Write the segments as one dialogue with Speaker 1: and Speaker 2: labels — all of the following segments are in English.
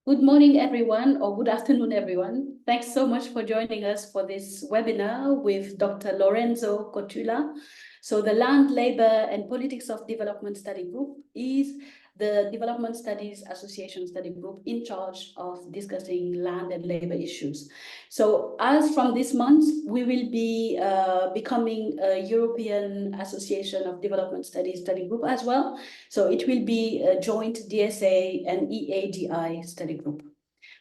Speaker 1: Good morning, everyone, or good afternoon, everyone. Thanks so much for joining us for this webinar with Dr. Lorenzo Cotula. So the Land, Labor and Politics of Development Study Group is the Development Studies Association study group in charge of discussing land and labor issues. So as from this month, we will be becoming a European Association of Development Studies study group as well. So it will be a joint DSA and EADI study group,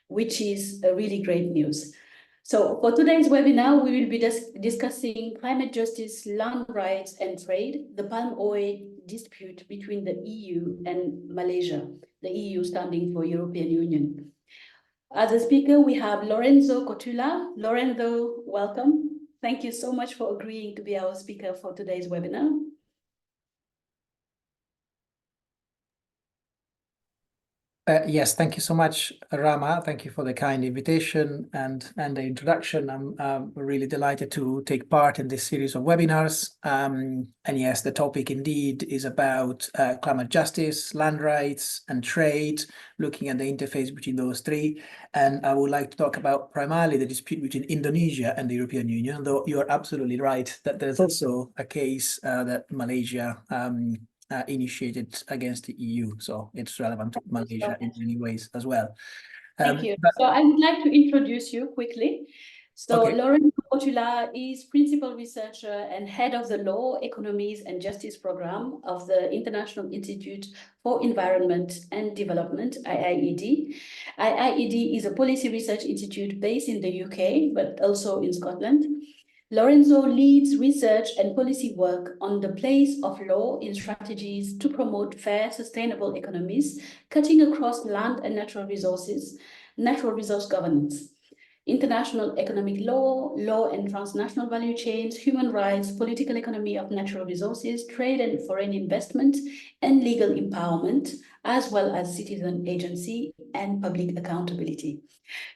Speaker 1: which is a really great news. So for today's webinar, we will be discussing climate justice, land rights and trade, the palm oil dispute between the EU and Malaysia, the EU standing for European Union. As a speaker, we have Lorenzo Cotula. Lorenzo, welcome. Thank you so much for agreeing to be our speaker for today's webinar.
Speaker 2: Yes, thank you so much, Rama. Thank you for the kind invitation and the introduction. I'm really delighted to take part in this series of webinars. And yes, the topic indeed is about climate justice, land rights and trade, looking at the interface between those three. And I would like to talk about primarily the dispute between Indonesia and the European Union, though you're absolutely right that there's also a case that Malaysia initiated against the EU, so it's relevant to Malaysia in many ways as well.
Speaker 1: Thank you. So I would like to introduce you quickly. So okay. Lorenzo Cotula is principal researcher and head of the Law, Economies and Justice program of the International Institute for Environment and Development, IIED. IIED is a policy research institute based in the UK, but also in Scotland. Lorenzo leads research and policy work on the place of law in strategies to promote fair, sustainable economies, cutting across land and natural resource governance, international economic law, law and transnational value chains, human rights, political economy of natural resources, trade and foreign investment, and legal empowerment, as well as citizen agency and public accountability.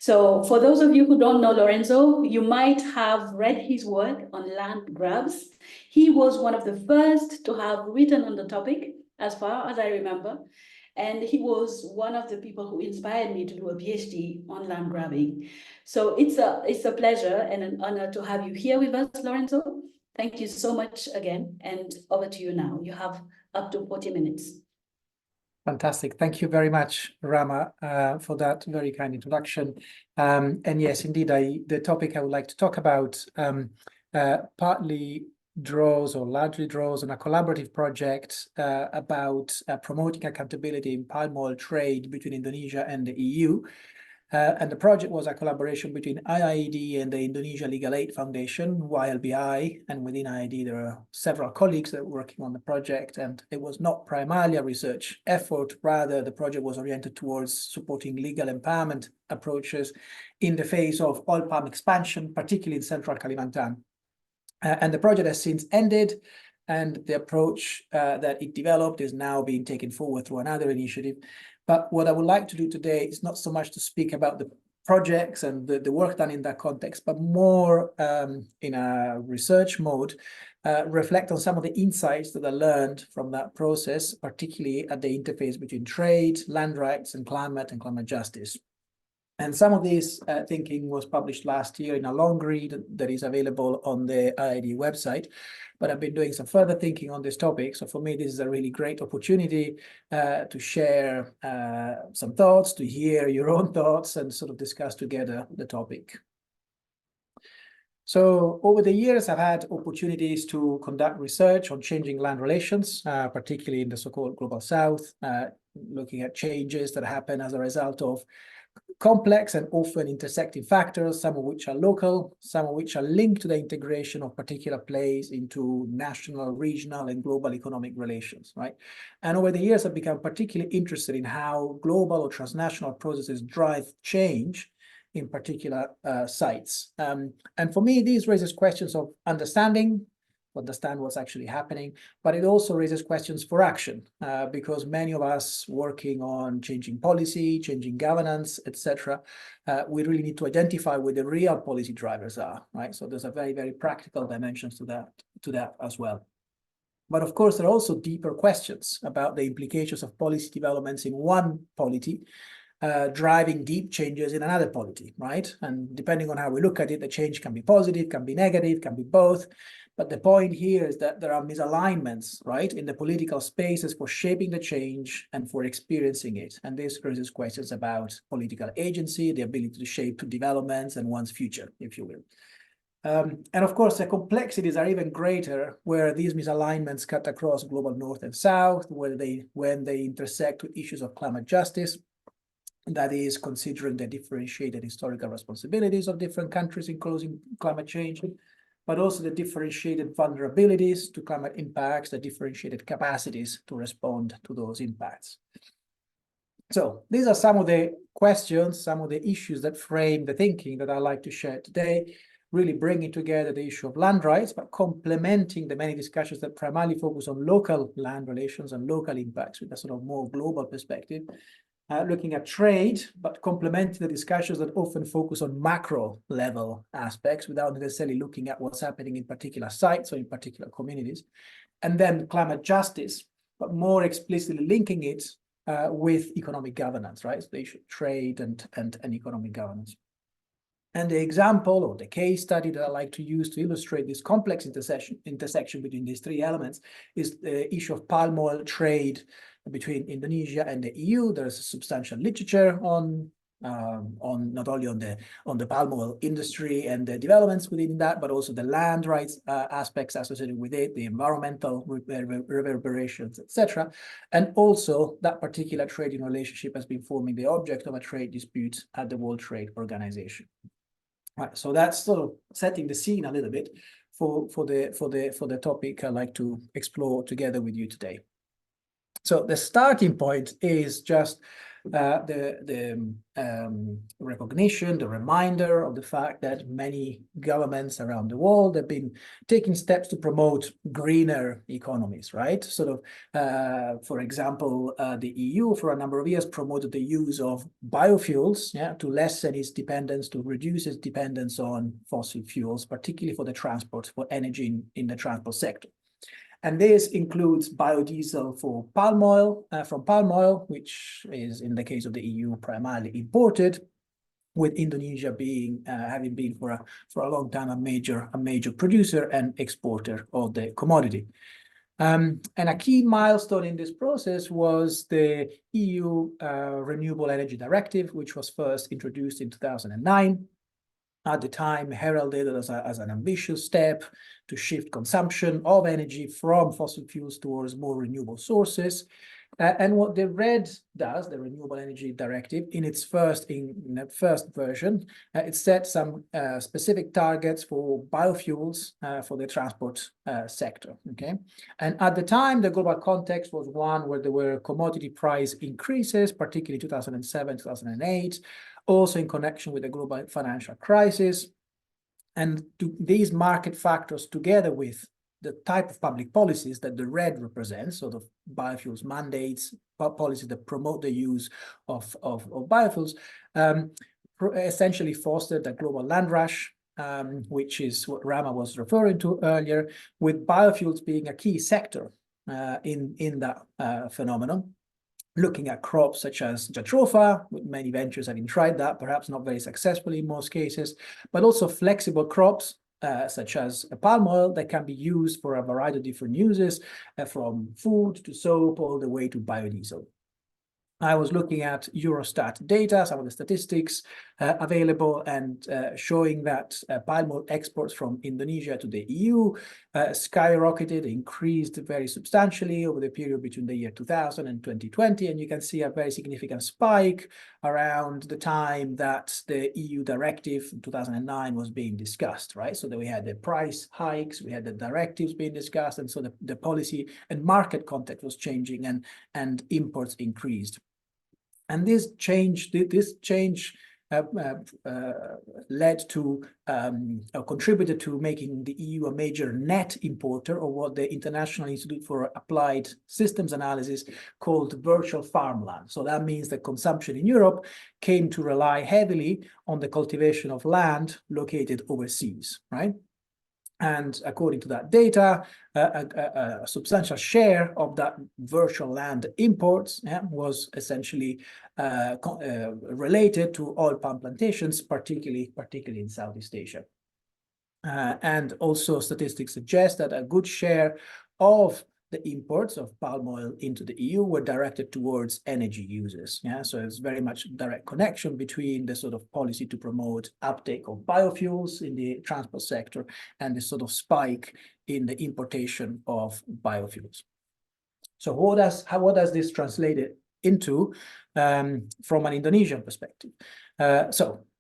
Speaker 1: So for those of you who don't know Lorenzo, you might have read his work on land grabs. He was one of the first to have written on the topic, as far as I remember. And he was one of the people who inspired me to do a PhD on land grabbing. So it's a pleasure and an honor to have you here with us, Lorenzo. Thank you so much again. And over to you now. You have up to 40 minutes.
Speaker 2: Fantastic. Thank you very much, Rama, for that very kind introduction. And yes, indeed, the topic I would like to talk about partly draws or largely draws on a collaborative project about promoting accountability in palm oil trade between Indonesia and the EU. And the project was a collaboration between IIED and the Indonesia Legal Aid Foundation, YLBI, and within IIED there are several colleagues that were working on the project, and it was not primarily a research effort, rather the project was oriented towards supporting legal empowerment approaches in the face of oil palm expansion, particularly in central Kalimantan. And the project has since ended, and the approach that it developed is now being taken forward through another initiative. But what I would like to do today is not so much to speak about the projects and the work done in that context, but more in a research mode, reflect on some of the insights that I learned from that process, particularly at the interface between trade, land rights, and climate justice. And some of this thinking was published last year in a long read that is available on the IIED website. But I've been doing some further thinking on this topic. So for me, this is a really great opportunity to share some thoughts, to hear your own thoughts and sort of discuss together the topic. So over the years, I've had opportunities to conduct research on changing land relations, particularly in the so-called Global South, looking at changes that happen as a result of complex and often intersecting factors, some of which are local, some of which are linked to the integration of particular plays into national, regional, and global economic relations, right? And over the years, I've become particularly interested in how global or transnational processes drive change in particular sites. And for me, these raises questions of understand what's actually happening, but it also raises questions for action, because many of us working on changing policy, changing governance, etc., we really need to identify where the real policy drivers are, right? So there's a very, very practical dimensions to that as well. But of course, there are also deeper questions about the implications of policy developments in one polity driving deep changes in another polity, right? And depending on how we look at it, the change can be positive, can be negative, can be both. But the point here is that there are misalignments, right, in the political spaces for shaping the change and for experiencing it. And this raises questions about political agency, the ability to shape developments and one's future, if you will. And of course, the complexities are even greater where these misalignments cut across global north and south, when they intersect with issues of climate justice. That is, considering the differentiated historical responsibilities of different countries in closing climate change, but also the differentiated vulnerabilities to climate impacts, the differentiated capacities to respond to those impacts. So these are some of the questions, some of the issues that frame the thinking that I'd like to share today, really bringing together the issue of land rights, but complementing the many discussions that primarily focus on local land relations and local impacts with a sort of more global perspective. Looking at trade, but complementing the discussions that often focus on macro level aspects without necessarily looking at what's happening in particular sites or in particular communities. And then climate justice, but more explicitly linking it with economic governance, right? So the issue of trade and economic governance. And the example or the case study that I like to use to illustrate this complex intersection between these three elements is the issue of palm oil trade between Indonesia and the EU. There's substantial literature on not only on the palm oil industry and the developments within that, but also the land rights aspects associated with it, the environmental reverberations, etc. And also that particular trading relationship has been forming the object of a trade dispute at the World Trade Organization. Right, so that's sort of setting the scene a little bit for the topic I'd like to explore together with you today. So the starting point is just the recognition, the reminder of the fact that many governments around the world have been taking steps to promote greener economies, right? Sort of, for example, the EU for a number of years promoted the use of biofuels, to lessen its dependence, to reduce its dependence on fossil fuels, particularly for the transport, for energy in the transport sector. And this includes biodiesel for palm oil, from palm oil, which is, in the case of the EU, primarily imported, with Indonesia being having been for a long time a major producer and exporter of the commodity. And a key milestone in this process was the EU Renewable Energy Directive, which was first introduced in 2009. At the time, heralded as an ambitious step to shift consumption of energy from fossil fuels towards more renewable sources. And what the RED does, the Renewable Energy Directive, in its first version, it set some specific targets for biofuels for the transport sector. Okay, and at the time, the global context was one where there were commodity price increases, particularly 2007, 2008. Also in connection with the global financial crisis. And these market factors, together with the type of public policies that the RED represents, sort of biofuels mandates, policies that promote the use of biofuels, essentially fostered a global land rush, which is what Rama was referring to earlier, with biofuels being a key sector in that phenomenon. Looking at crops such as jatropha, with many ventures having tried that, perhaps not very successfully in most cases, but also flexible crops such as palm oil that can be used for a variety of different uses, from food to soap all the way to biodiesel. I was looking at Eurostat data, some of the statistics available, and showing that palm oil exports from Indonesia to the EU skyrocketed, increased very substantially over the period between the year 2000 and 2020. And you can see a very significant spike around the time that the EU directive in 2009 was being discussed, right? So that we had the price hikes, we had the directives being discussed, and so the policy and market context was changing, and imports increased. And this change led to, or contributed to making the EU a major net importer of what the International Institute for Applied Systems Analysis called virtual farmland. So that means that consumption in Europe came to rely heavily on the cultivation of land located overseas, right? And according to that data, a substantial share of that virtual land imports was essentially related to oil palm plantations, particularly in Southeast Asia. And also statistics suggest that a good share of the imports of palm oil into the EU were directed towards energy users. Yeah, so it's very much direct connection between the sort of policy to promote uptake of biofuels in the transport sector and the sort of spike in the importation of biofuels. So what does this translate it into from an Indonesian perspective?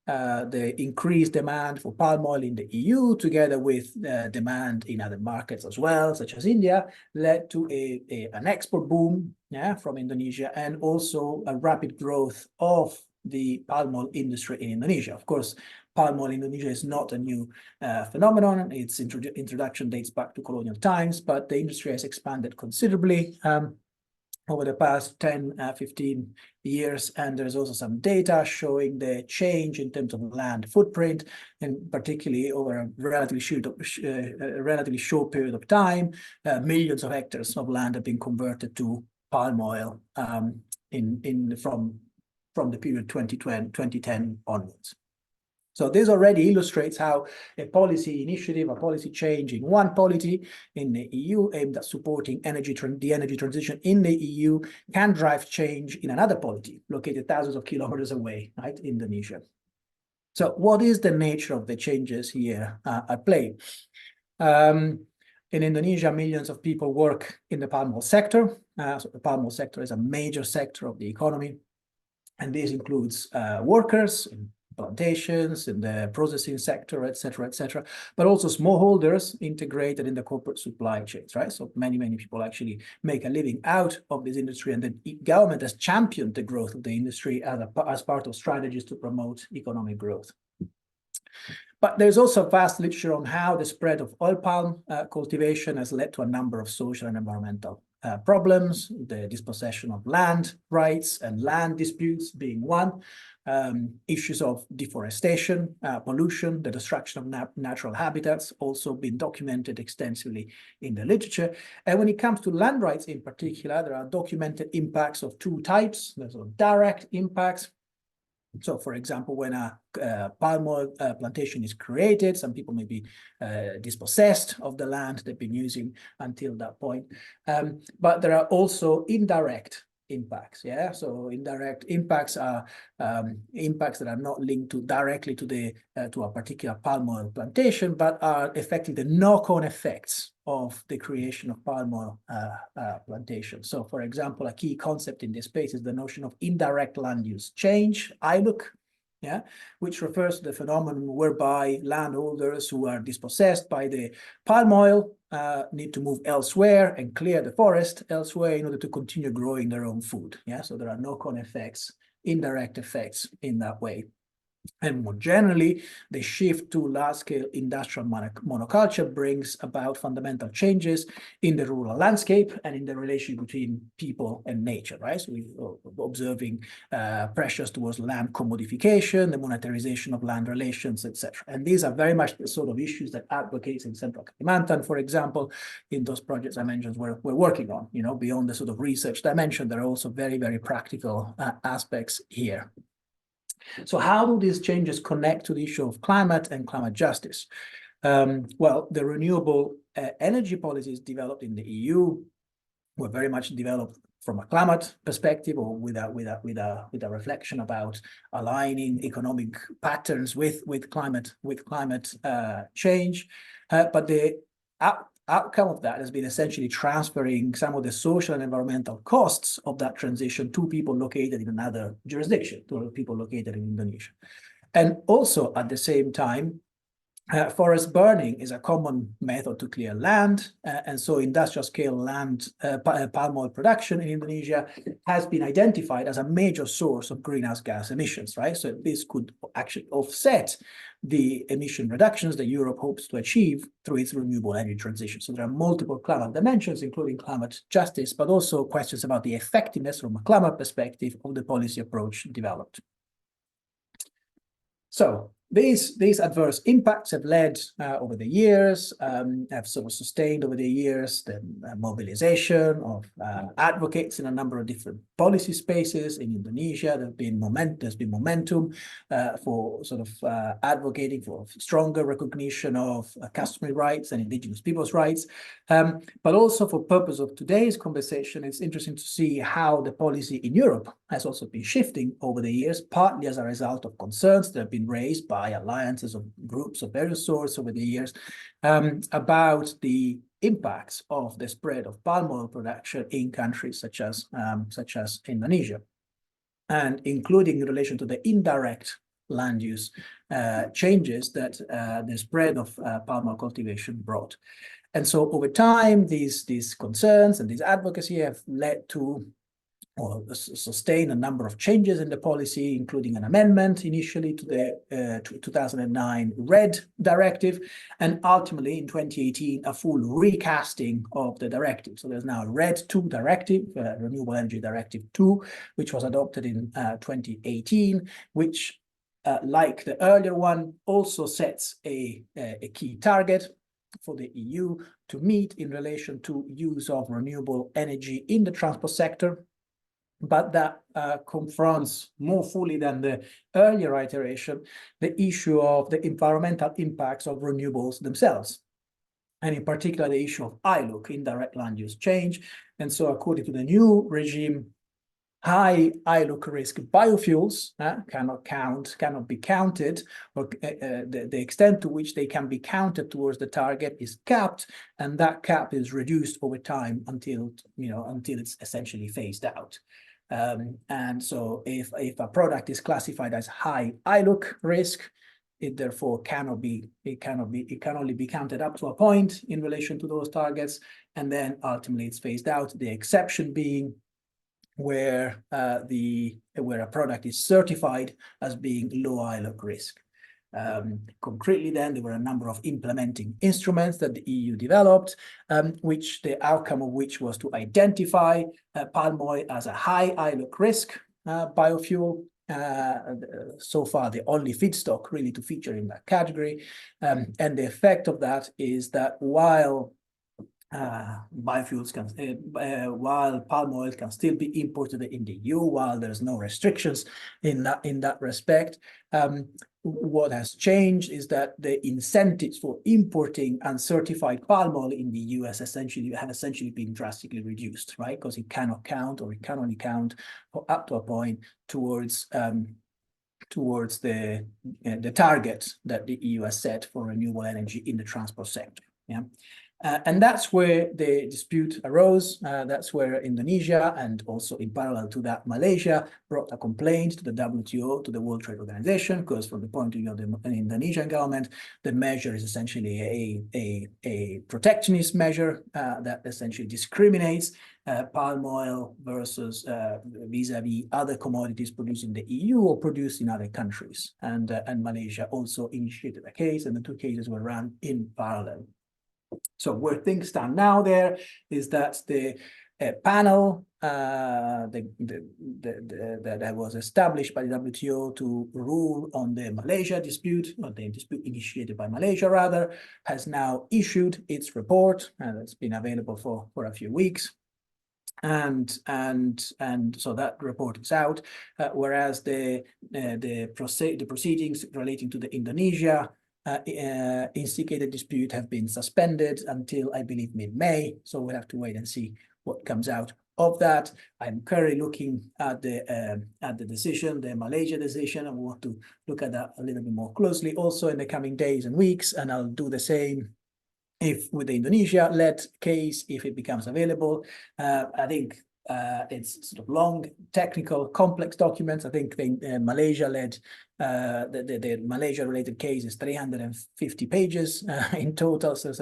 Speaker 2: The increased demand for palm oil in the EU, together with demand in other markets as well, such as India, led to an export boom from Indonesia, and also a rapid growth of the palm oil industry in Indonesia. Of course, palm oil in Indonesia is not a new phenomenon. Its introduction dates back to colonial times, but the industry has expanded considerably over the past 10, 15 years. And there's also some data showing the change in terms of land footprint, and particularly over a relatively short period of time, millions of hectares of land have been converted to palm oil from the period 2010 onwards. So this already illustrates how a policy initiative, a policy change in one polity in the EU aimed at supporting the energy transition in the EU can drive change in another polity located thousands of kilometers away, right, Indonesia. So what is the nature of the changes here at play? In Indonesia, millions of people work in the palm oil sector. So the palm oil sector is a major sector of the economy, and this includes workers in plantations, in the processing sector, et cetera, but also smallholders integrated in the corporate supply chains, right? So many people actually make a living out of this industry, and the government has championed the growth of the industry as part of strategies to promote economic growth. But there's also vast literature on how the spread of oil palm cultivation has led to a number of social and environmental problems, the dispossession of land rights and land disputes being one, issues of deforestation, pollution, the destruction of natural habitats also been documented extensively in the literature. And when it comes to land rights in particular, there are documented impacts of two types. There's direct impacts. So, for example, when a palm oil plantation is created, some people may be dispossessed of the land they've been using until that point. But there are also indirect impacts. Yeah, so indirect impacts are impacts that are not linked directly to a particular palm oil plantation, but are effectively the knock-on effects of the creation of palm oil plantations. So, for example, a key concept in this space is the notion of indirect land use change, ILUC, which refers to the phenomenon whereby landholders who are dispossessed by the palm oil need to move elsewhere and clear the forest elsewhere in order to continue growing their own food. So there are knock-on effects, indirect effects in that way. And more generally, the shift to large-scale industrial monoculture brings about fundamental changes in the rural landscape and in the relation between people and nature, right? So we're observing pressures towards land commodification, the monetarization of land relations, etc. And these are very much the sort of issues that advocates in Central Kalimantan, for example, in those projects I mentioned, we're working on. Beyond the sort of research dimension, there are also very, very practical aspects here. So how do these changes connect to the issue of climate and climate justice? Well, the renewable energy policies developed in the EU were very much developed from a climate perspective, or with a reflection about aligning economic patterns with climate change. But the outcome of that has been essentially transferring some of the social and environmental costs of that transition to people located in another jurisdiction, to people located in Indonesia. And also at the same time, forest burning is a common method to clear land, and so industrial scale land palm oil production in Indonesia has been identified as a major source of greenhouse gas emissions, right? So this could actually offset the emission reductions that Europe hopes to achieve through its renewable energy transition. So there are multiple climate dimensions, including climate justice, but also questions about the effectiveness from a climate perspective of the policy approach developed. So these adverse impacts have led over the years, have sort of sustained over the years the mobilization of advocates in a number of different policy spaces. In Indonesia, there's been momentum for sort of advocating for stronger recognition of customary rights and indigenous people's rights. But also for purpose of today's conversation, it's interesting to see how the policy in Europe has also been shifting over the years, partly as a result of concerns that have been raised by alliances of groups of various sorts over the years about the impacts of the spread of palm oil production in countries such as Indonesia, and including in relation to the indirect land use changes that the spread of palm oil cultivation brought. And so over time, these concerns and these advocacy have led to or sustain a number of changes in the policy, including an amendment initially to the 2009 RED directive, and ultimately in 2018, a full recasting of the directive. So there's now a RED 2 directive, Renewable Energy Directive 2, which was adopted in 2018, which, like the earlier one, also sets a key target for the EU to meet in relation to use of renewable energy in the transport sector, but that confronts more fully than the earlier iteration the issue of the environmental impacts of renewables themselves, and in particular the issue of ILUC, indirect land use change. And so according to the new regime, high ILUC risk biofuels cannot be counted, or the extent to which they can be counted towards the target is capped, and that cap is reduced over time until it's essentially phased out. And so if a product is classified as high ILUC risk, it therefore can only be counted up to a point in relation to those targets, and then ultimately it's phased out. The exception being where a product is certified as being low ILUC risk. Concretely then, there were a number of implementing instruments that the EU developed, which the outcome of which was to identify palm oil as a high ILUC risk biofuel, so far the only feedstock really to feature in that category. And the effect of that is that while biofuels while palm oil can still be imported in the EU, while there's no restrictions in that respect, what has changed is that the incentives for importing uncertified palm oil in the EU have essentially been drastically reduced, right? Because it cannot count, or it can only count up to a point towards the target that the EU has set for renewable energy in the transport sector. Yeah. And that's where the dispute arose. That's where Indonesia, and also in parallel to that, Malaysia, brought a complaint to the WTO, to the World Trade Organization, because from the point of view of the Indonesian government, the measure is essentially a protectionist measure that essentially discriminates palm oil versus vis-a-vis other commodities produced in the EU or produced in other countries. And Malaysia also initiated a case, and the two cases were run in parallel. So where things stand now there is that the panel that was established by the WTO to rule on the Malaysia dispute, or the dispute initiated by Malaysia rather, has now issued its report, and it's been available for a few weeks. And so that report is out, whereas the proceedings relating to the Indonesia instigated dispute have been suspended until, I believe, mid-May. So we'll have to wait and see what comes out of that. I'm currently looking at the decision, the Malaysia decision, and we want to look at that a little bit more closely also in the coming days and weeks. And I'll do the same with the Indonesia-led case, if it becomes available. I think it's sort of long, technical, complex documents. I think the Malaysia-led, the Malaysia-related case is 350 pages in total. So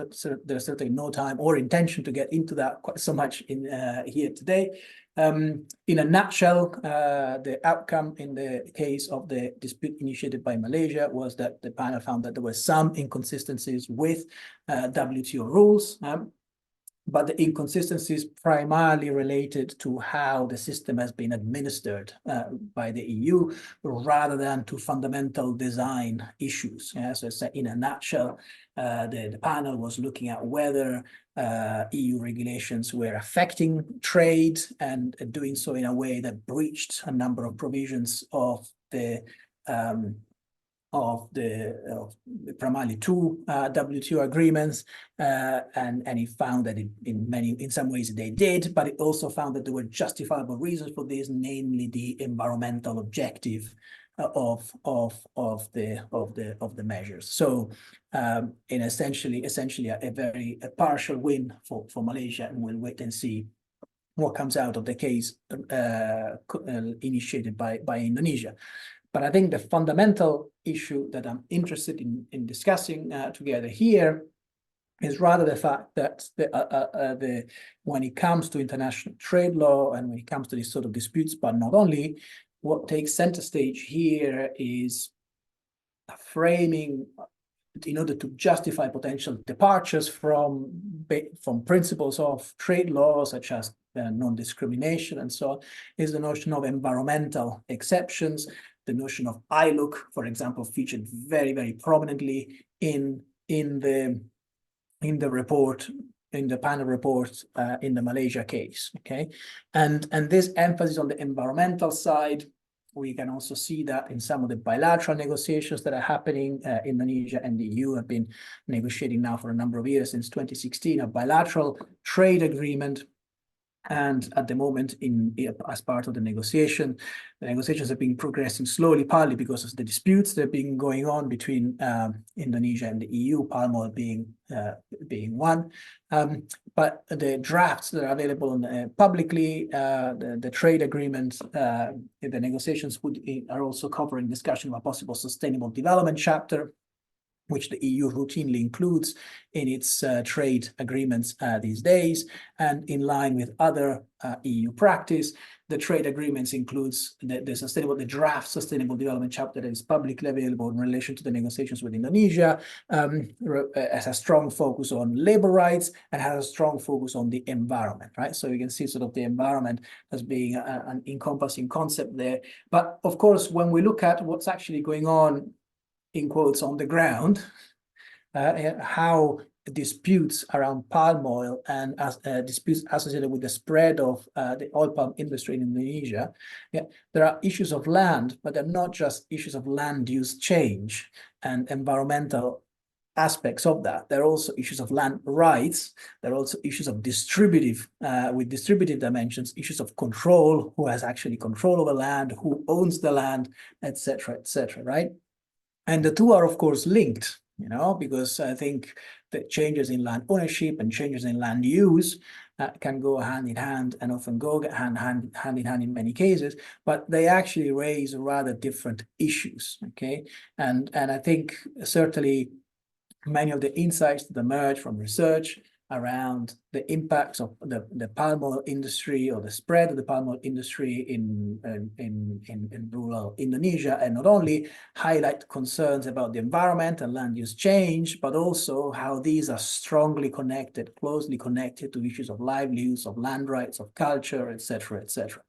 Speaker 2: there's certainly no time or intention to get into that quite so much in here today. In a nutshell, the outcome in the case of the dispute initiated by Malaysia was that the panel found that there were some inconsistencies with WTO rules. but the inconsistency is primarily related to how the system has been administered by the EU, rather than to fundamental design issues. Yeah? So it's, in a nutshell, the panel was looking at whether EU regulations were affecting trade and doing so in a way that breached a number of provisions of the primarily two WTO agreements, and he found that in some ways they did, but it also found that there were justifiable reasons for this, namely the environmental objective of the measures. So, in essentially a partial win for Malaysia, and we'll wait and see what comes out of the case initiated by Indonesia. But I think the fundamental issue that I'm interested in discussing together here is rather the fact that when it comes to international trade law and when it comes to these sort of disputes, but not only, what takes center stage here is a framing in order to justify potential departures from principles of trade law, such as non-discrimination and so on, is the notion of environmental exceptions. The notion of ILUC, for example, featured very, very prominently in the report, in the panel report in the Malaysia case. Okay, and this emphasis on the environmental side, we can also see that in some of the bilateral negotiations that are happening. Indonesia and the EU have been negotiating now for a number of years, since 2016, a bilateral trade agreement. And at the moment, as part of the negotiations have been progressing slowly, partly because of the disputes that have been going on between Indonesia and the EU, palm oil being one. But the drafts that are available publicly, the trade agreements, the negotiations are also covering discussion of a possible sustainable development chapter, which the EU routinely includes in its trade agreements these days. And in line with other EU practice, the trade agreements includes the draft sustainable development chapter that is publicly available in relation to the negotiations with Indonesia, has a strong focus on labor rights and has a strong focus on the environment, right? So you can see sort of the environment as being an encompassing concept there. But of course, when we look at what's actually going on, in quotes, on the ground, how disputes around palm oil and disputes associated with the spread of the oil palm industry in Indonesia, there are issues of land, but they're not just issues of land use change and environmental aspects of that. There are also issues of land rights. There are also issues of distributive dimensions, issues of control, who has actually control over land, who owns the land, etc., right? And the two are, of course, linked, because I think that changes in land ownership and changes in land use can go hand in hand, and often go hand in hand in many cases, but they actually raise rather different issues, okay? And I think certainly many of the insights that emerge from research around the impacts of the palm oil industry, or the spread of the palm oil industry in rural Indonesia, and not only highlight concerns about the environment and land use change, but also how these are strongly connected, closely connected to issues of livelihoods, of land rights, of culture, etc., etc.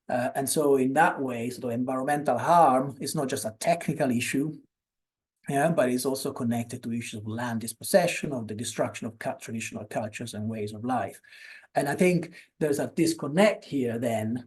Speaker 2: And so in that way, so the environmental harm is not just a technical issue, but it's also connected to issues of land dispossession, of the destruction of traditional cultures and ways of life. And I think there's a disconnect here then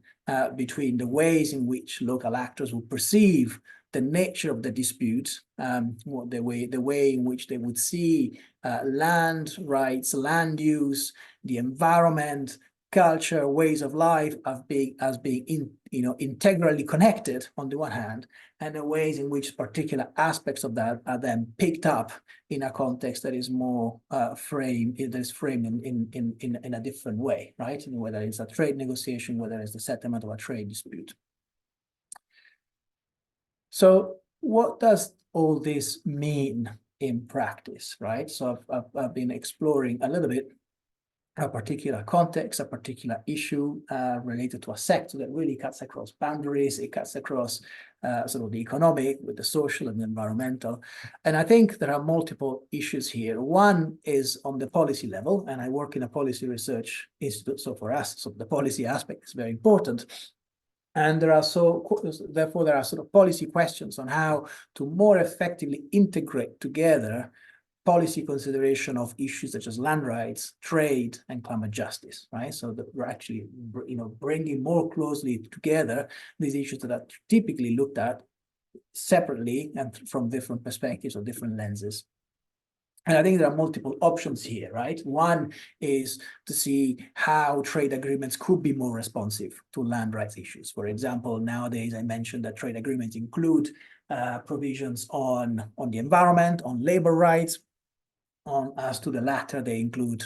Speaker 2: between the ways in which local actors will perceive the nature of the dispute, the way in which they would see land rights, land use, the environment, culture, ways of life as being integrally connected on the one hand, and the ways in which particular aspects of that are then picked up in a context that is more framed in a different way, right? Whether it's a trade negotiation, whether it's the settlement of a trade dispute. So what does all this mean in practice, right? So I've been exploring a little bit a particular context, a particular issue related to a sector that really cuts across boundaries. It cuts across sort of the economic with the social and the environmental. And I think there are multiple issues here. One is on the policy level, and I work in a policy research institute. So for us, so the policy aspect is very important. And therefore, there are sort of policy questions on how to more effectively integrate together policy consideration of issues such as land rights, trade, and climate justice, right? So that we're actually, bringing more closely together these issues that are typically looked at separately and from different perspectives or different lenses. And I think there are multiple options here, right? One is to see how trade agreements could be more responsive to land rights issues. For example, nowadays I mentioned that trade agreements include provisions on the environment, on labor rights. As to the latter, they include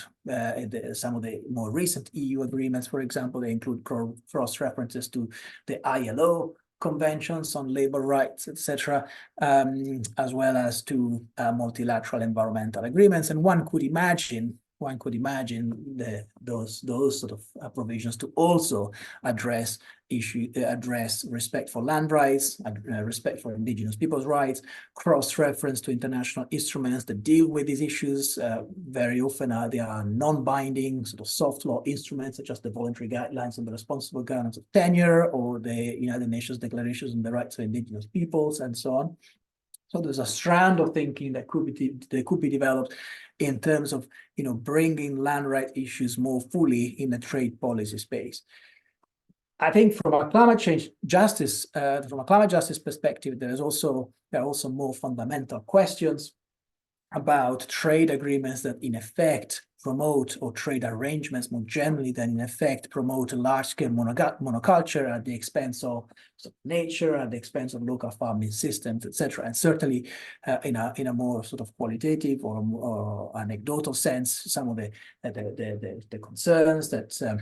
Speaker 2: some of the more recent EU agreements. For example, they include cross references to the ILO conventions on labor rights, etc., as well as to multilateral environmental agreements. And one could imagine those sort of provisions to also address respect for land rights, respect for indigenous people's rights, cross-reference to international instruments that deal with these issues. Very often they are non-binding sort of soft law instruments, such as the voluntary guidelines on the responsible governance of tenure, or the United Nations declarations on the rights of indigenous peoples, and so on. So there's a strand of thinking that could be developed in terms of bringing land right issues more fully in the trade policy space. I think from a climate justice perspective, there are also more fundamental questions about trade agreements that in effect promote, or trade arrangements more generally that in effect promote large-scale monoculture at the expense of nature, at the expense of local farming systems, etc. And certainly in a more sort of qualitative or anecdotal sense, some of the concerns that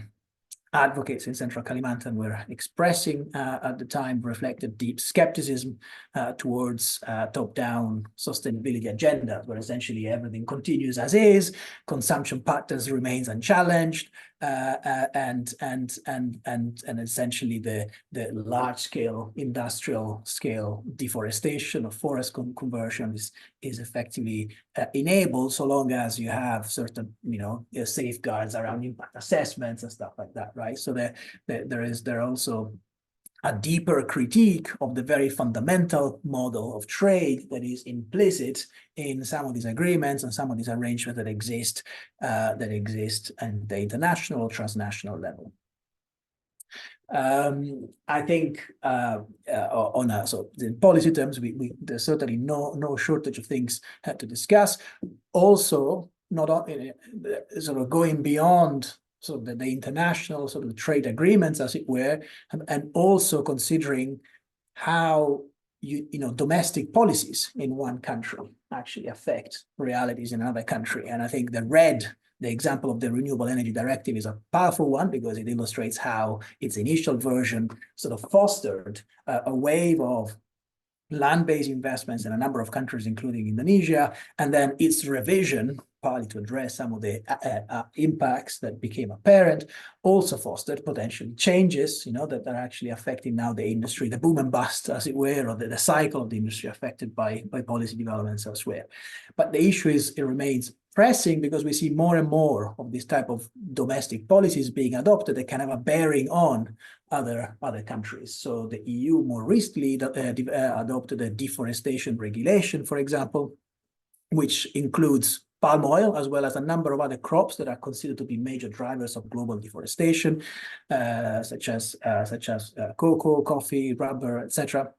Speaker 2: advocates in Central Kalimantan were expressing at the time reflected deep skepticism towards top-down sustainability agenda, where essentially everything continues as is, consumption patterns remains unchallenged, and essentially the large-scale industrial scale deforestation or forest conversion is effectively enabled, so long as you have certain safeguards around impact assessments and stuff like that, right? So there also a deeper critique of the very fundamental model of trade that is implicit in some of these agreements and some of these arrangements that exist at the international or transnational level. I think so in policy terms, there's certainly no shortage of things to discuss. Also, not sort of going beyond sort of the international sort of trade agreements, as it were, and also considering how domestic policies in one country actually affect realities in another country. And I think the example of the Renewable Energy Directive is a powerful one, because it illustrates how its initial version sort of fostered a wave of land-based investments in a number of countries, including Indonesia, and then its revision, partly to address some of the impacts that became apparent, also fostered potential changes, that are actually affecting now the industry, the boom and bust, as it were, or the cycle of the industry affected by policy developments elsewhere. But the issue it remains pressing, because we see more and more of this type of domestic policies being adopted that can have a bearing on other countries. So the EU more recently adopted a deforestation regulation, for example, which includes palm oil, as well as a number of other crops that are considered to be major drivers of global deforestation, such as cocoa, coffee, rubber, etc.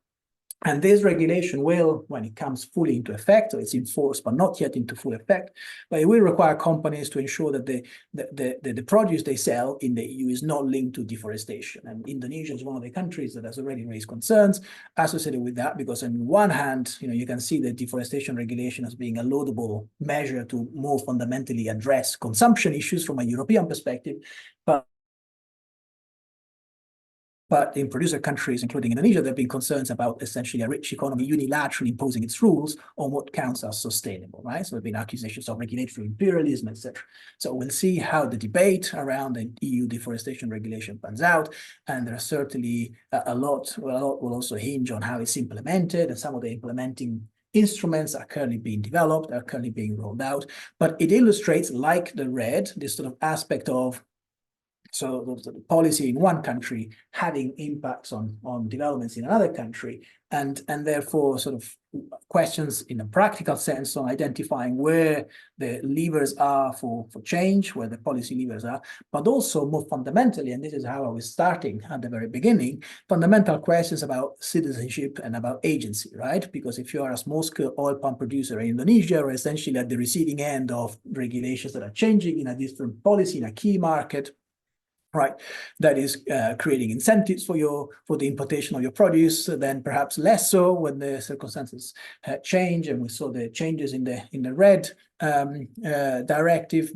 Speaker 2: And this regulation will, when it comes fully into effect, so it's enforced but not yet into full effect, but it will require companies to ensure that the produce they sell in the EU is not linked to deforestation. And Indonesia is one of the countries that has already raised concerns associated with that, because on one hand, you can see the deforestation regulation as being a laudable measure to more fundamentally address consumption issues from a European perspective, but But in producer countries, including Indonesia, there have been concerns about essentially a rich economy unilaterally imposing its rules on what counts as sustainable, right? So there have been accusations of regulatory imperialism, etc. So we'll see how the debate around the EU deforestation regulation pans out. And there are certainly a lot will also hinge on how it's implemented, and some of the implementing instruments are currently being developed, are currently being rolled out. But it illustrates, like the RED, this sort of aspect of the policy in one country having impacts on developments in another country, and therefore sort of questions in a practical sense on identifying where the levers are for change, where the policy levers are, but also more fundamentally, and this is how I was starting at the very beginning, fundamental questions about citizenship and about agency, right? Because if you are a small-scale oil palm producer in Indonesia, or essentially at the receiving end of regulations that are changing in a different policy in a key market, right, that is creating incentives for the importation of your produce, then perhaps less so when the circumstances change, and we saw the changes in the RED directive,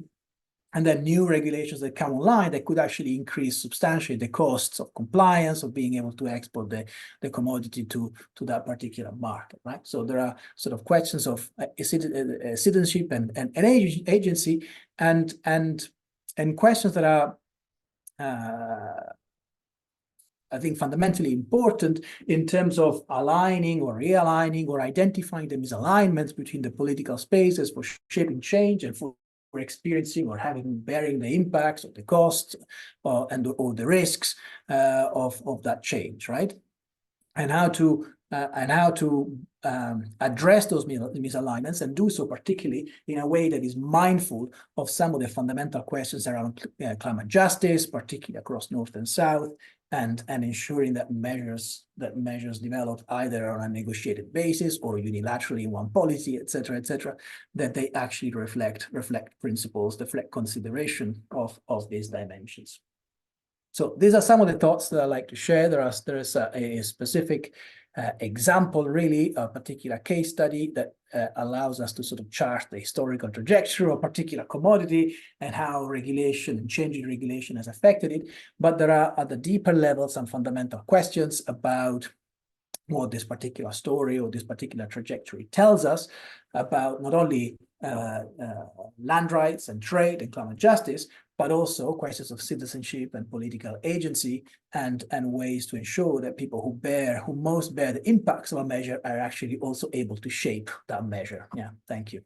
Speaker 2: and then new regulations that come online that could actually increase substantially the costs of compliance, of being able to export the commodity to that particular market, right? So there are sort of questions of citizenship and agency, and questions that are I think fundamentally important in terms of aligning or realigning or identifying the misalignments between the political spaces for shaping change and for experiencing or bearing the impacts or the costs or the risks of that change, right? And how to address those misalignments, and do so particularly in a way that is mindful of some of the fundamental questions around climate justice, particularly across North and South, and ensuring that measures developed either on a negotiated basis or unilaterally in one policy, etc., that they actually reflect principles, reflect consideration of these dimensions. So these are some of the thoughts that I like to share. There is a specific example, really, a particular case study that allows us to sort of chart the historical trajectory of a particular commodity and how regulation and changing regulation has affected it. But there are, at the deeper level, some fundamental questions about what this particular story or this particular trajectory tells us about not only land rights and trade and climate justice, but also questions of citizenship and political agency, and ways to ensure that people who most bear the impacts of a measure are actually also able to shape that measure. Yeah, thank you.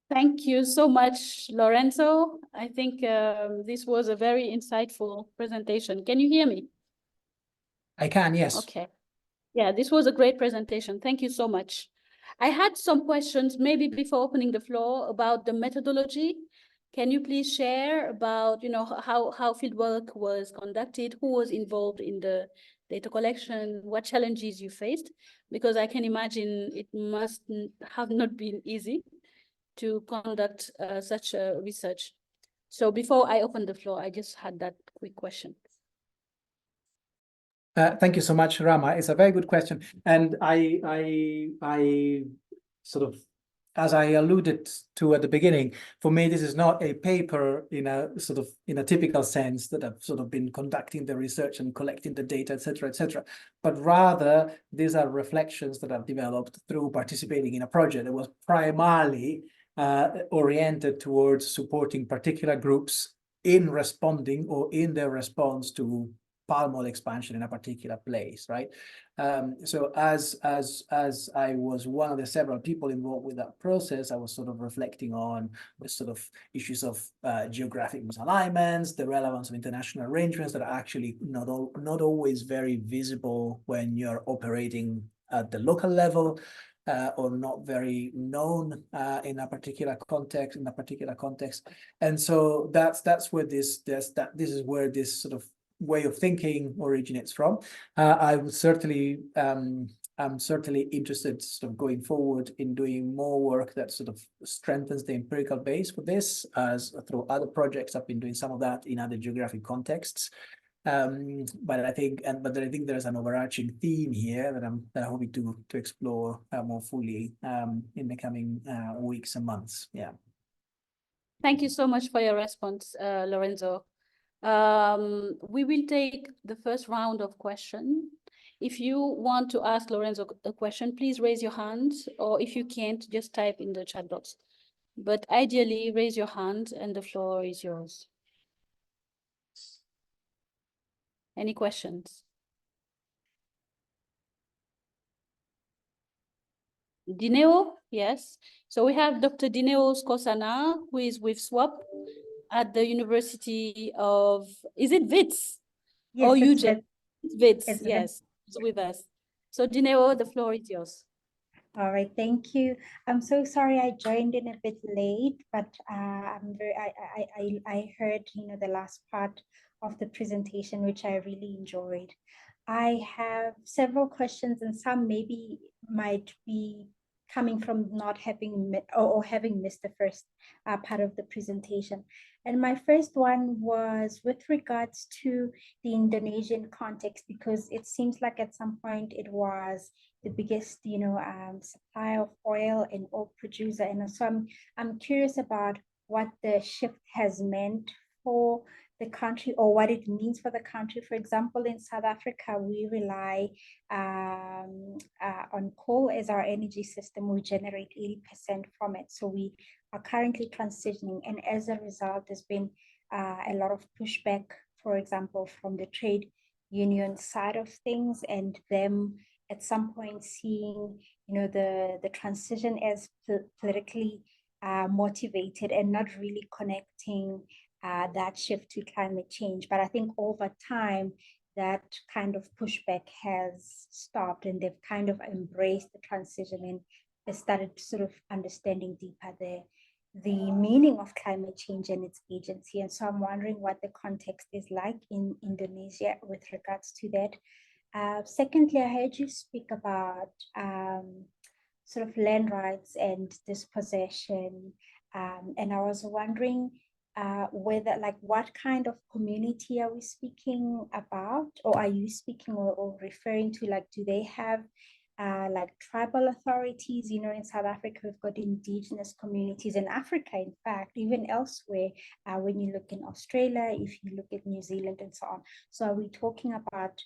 Speaker 1: Thank you so much, Lorenzo. I think this was a very insightful presentation. Can you hear me?
Speaker 2: I can, yes.
Speaker 1: Okay. Yeah, this was a great presentation. Thank you so much. I had some questions, maybe before opening the floor, about the methodology. Can you please share about, how fieldwork was conducted, who was involved in the data collection, what challenges you faced? Because I can imagine it must have not been easy to conduct such a research. So before I open the floor, I just had that quick question.
Speaker 2: Thank you so much, Rama. It's a very good question, and I sort of, as I alluded to at the beginning, for me, this is not a paper in a typical sense that I've sort of been conducting the research and collecting the data, etc., but rather these are reflections that I've developed through participating in a project that was primarily oriented towards supporting particular groups in responding or in their response to palm oil expansion in a particular place, right? So as I was one of the several people involved with that process, I was sort of reflecting on the sort of issues of geographic misalignments, the relevance of international arrangements that are actually not always very visible when you're operating at the local level, or not very known in a particular context. And so that's where this is where this sort of way of thinking originates from. I would certainly, I'm certainly interested sort of going forward in doing more work that sort of strengthens the empirical base for this, as through other projects. I've been doing some of that in other geographic contexts. But I think there's an overarching theme here that I'm hoping to explore more fully in the coming weeks and months. Yeah.
Speaker 1: Thank you so much for your response, Lorenzo. We will take the first round of questions. If you want to ask Lorenzo a question, please raise your hand, or if you can't, just type in the chat box. But ideally, raise your hand and the floor is yours. Any questions? Dineo, yes. So we have Dr. Dineo Skosana, who is with SWAP at the University of, is it WITS?
Speaker 3: Yes,
Speaker 1: or
Speaker 3: it's
Speaker 1: UJ? WITS,
Speaker 3: it's
Speaker 1: yes, it's with us. So Dineo, the floor is yours.
Speaker 3: All right, thank you. I'm so sorry I joined in a bit late, but I heard, you know, the last part of the presentation, which I really enjoyed. I have several questions, and some maybe might be coming from not having or having missed the first part of the presentation. And my first one was with regards to the Indonesian context, because it seems like at some point it was the biggest, you know, supply of oil and oil producer. And so I'm curious about what the shift has meant for the country, or what it means for the country. For example, in South Africa, we rely on coal as our energy system. We generate 80% from it. So we are currently transitioning. And as a result, there's been a lot of pushback, for example, from the trade union side of things, and them at some point seeing, you know, the transition as politically motivated and not really connecting that shift to climate change. But I think over time, that kind of pushback has stopped, and they've kind of embraced the transition, and they started sort of understanding deeper the meaning of climate change and its agency. And so I'm wondering what the context is like in Indonesia with regards to that. Secondly, I heard you speak about sort of land rights and dispossession. And I was wondering whether, like, what kind of community are we speaking about? Or are you speaking or referring to, like, do they have like tribal authorities? You know, in South Africa, we've got indigenous communities. In Africa, in fact, even elsewhere, when you look in Australia, if you look at New Zealand and so on. So are we talking about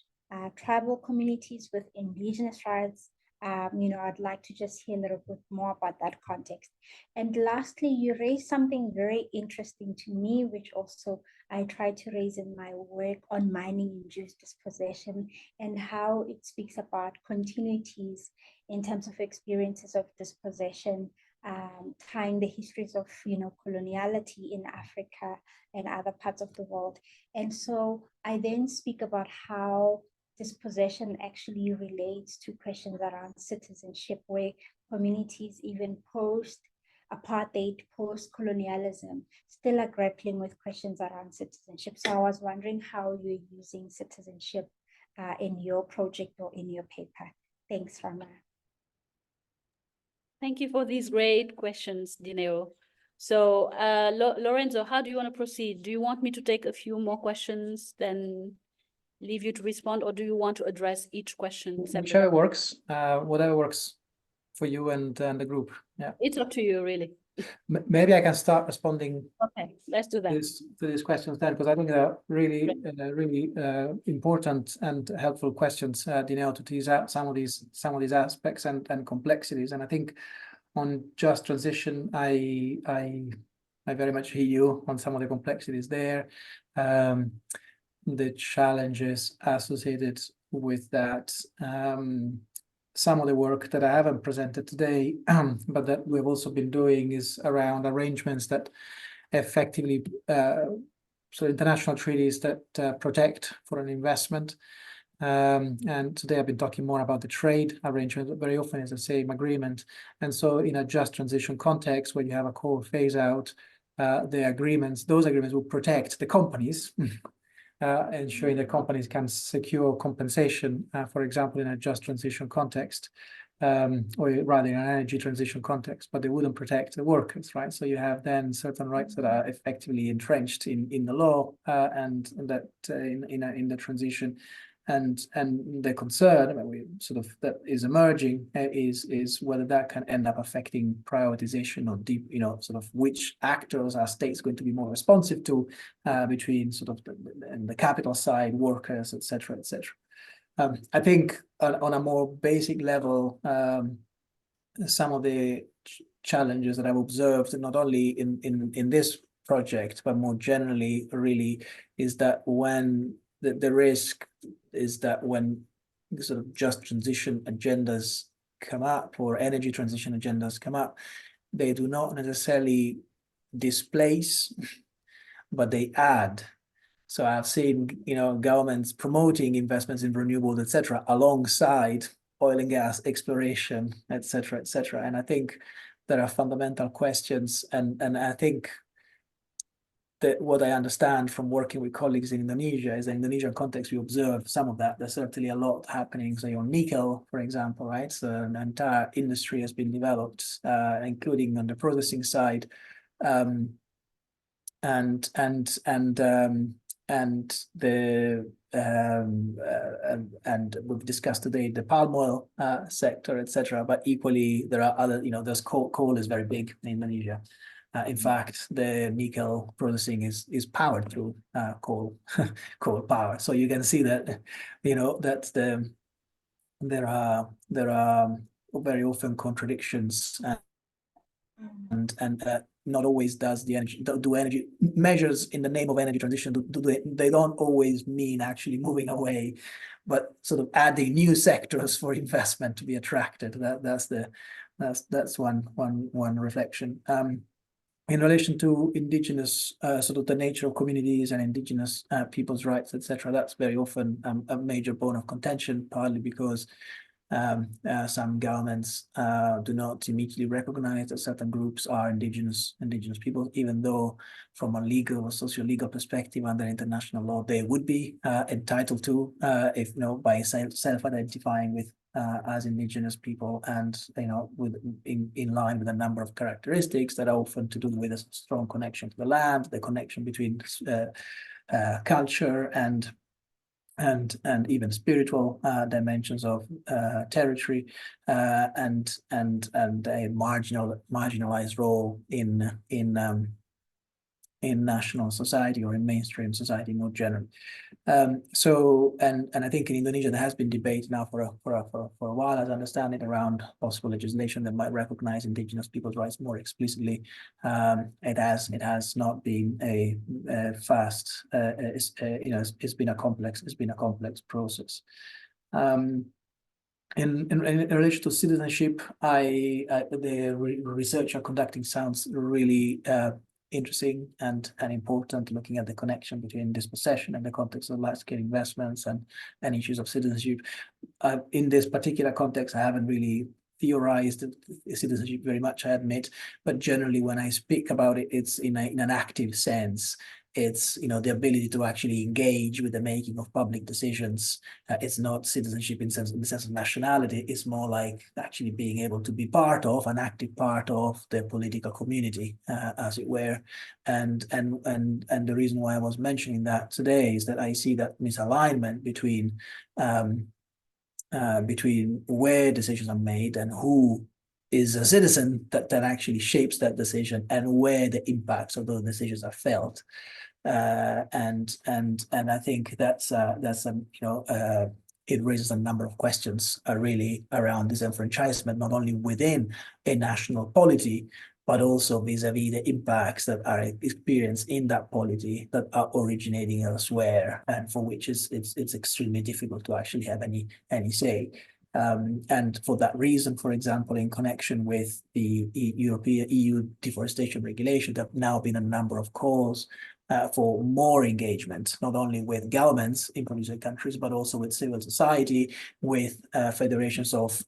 Speaker 3: tribal communities with indigenous rights? You know, I'd like to just hear a little bit more about that context. And lastly, you raised something very interesting to me, which also I try to raise in my work on mining-induced dispossession, and how it speaks about continuities in terms of experiences of dispossession, tying the histories of, you know, coloniality in Africa and other parts of the world. And so I then speak about how dispossession actually relates to questions around citizenship, where communities, even post-apartheid, post-colonialism, still are grappling with questions around citizenship. So I was wondering how you're using citizenship in your project or in your paper. Thanks, Rama.
Speaker 1: Thank you for these great questions, Dineo. So Lorenzo, how do you want to proceed? Do you want me to take a few more questions, then leave you to respond, or do you want to address each question separately?
Speaker 2: Whichever works, whatever works for you and the group. Yeah,
Speaker 1: it's up to you, really.
Speaker 2: Maybe I can start responding.
Speaker 1: Okay, let's do that.
Speaker 2: To these questions then, because I think they're really, really important and helpful questions, Dineo, to tease out some of these aspects and complexities. And I think on just transition, I very much hear you on some of the complexities there. The challenges associated with that. Some of the work that I haven't presented today, but that we've also been doing, is around arrangements that effectively, so international treaties that protect foreign investment. And today I've been talking more about the trade arrangement, but very often it's the same agreement. And so in a just transition context, where you have a coal phase out, those agreements will protect the companies, ensuring that companies can secure compensation, for example, in a just transition context, or rather in an energy transition context, but they wouldn't protect the workers, right? So you have then certain rights that are effectively entrenched in the law, and that in the transition and the concern, I mean, we sort of that is emerging is whether that can end up affecting prioritization or deep, sort of which actors are states going to be more responsive to between sort of the capital side, workers, etc., etc. I think on a more basic level, some of the challenges that I've observed, not only in this project, but more generally, really, is that when the risk is that when sort of just transition agendas come up or energy transition agendas come up, they do not necessarily displace, but they add. So I've seen, governments promoting investments in renewables, etc., alongside oil and gas exploration, etc., etc. And I think there are fundamental questions, and I think that what I understand from working with colleagues in Indonesia is in the Indonesian context, we observe some of that. There's certainly a lot happening, say on nickel, for example, right? So an entire industry has been developed, including on the processing side, and we've discussed today the palm oil sector, etc. But equally, there are other, there's coal is very big in Indonesia. In fact, the nickel processing is powered through coal power. So you can see that, that there are very often contradictions, and not always does the energy measures in the name of energy transition. They don't always mean actually moving away, but sort of adding new sectors for investment to be attracted. That's one reflection. In relation to indigenous, sort of the nature of communities and indigenous people's rights, etc., that's very often a major bone of contention, partly because some governments do not immediately recognize that certain groups are indigenous people, even though from a legal or socio-legal perspective under international law they would be entitled to, if by self-identifying with as indigenous people, and in line with a number of characteristics that are often to do with a strong connection to the land, the connection between culture and even spiritual dimensions of territory, and a marginalized role in national society or in mainstream society more generally. So I think in Indonesia there has been debate now for a while, as I understand it, around possible legislation that might recognize indigenous people's rights more explicitly. It has not been a fast. It's been a complex process. In relation to citizenship, the research you're conducting sounds really interesting and important, looking at the connection between dispossession and the context of large-scale investments and issues of citizenship. In this particular context, I haven't really theorized citizenship very much, I admit, but generally when I speak about it, it's in an active sense. It's the ability to actually engage with the making of public decisions. It's not citizenship in the sense of nationality. It's more like actually being able to be part of, an active part of the political community, as it were. And the reason why I was mentioning that today is that I see that misalignment between where decisions are made and who is a citizen that actually shapes that decision, and where the impacts of those decisions are felt. And I think that's it raises a number of questions really around disenfranchisement, not only within a national polity, but also vis-a-vis the impacts that are experienced in that polity that are originating elsewhere, and for which it's extremely difficult to actually have any say. And for that reason, for example, in connection with the EU deforestation regulation, there have now been a number of calls for more engagement, not only with governments in producing countries, but also with civil society, with federations of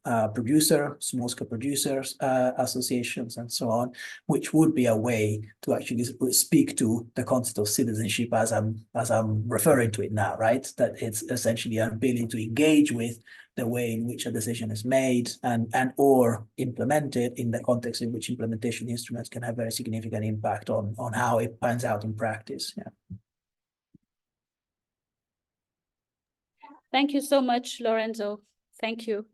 Speaker 2: small-scale producers, associations, and so on, which would be a way to actually speak to the concept of citizenship as I'm referring to it now, right? That it's essentially an ability to engage with the way in which a decision is made and or implemented in the context in which implementation instruments can have very significant impact on how it pans out in practice. Yeah.
Speaker 1: Thank you so much, Lorenzo. Thank you.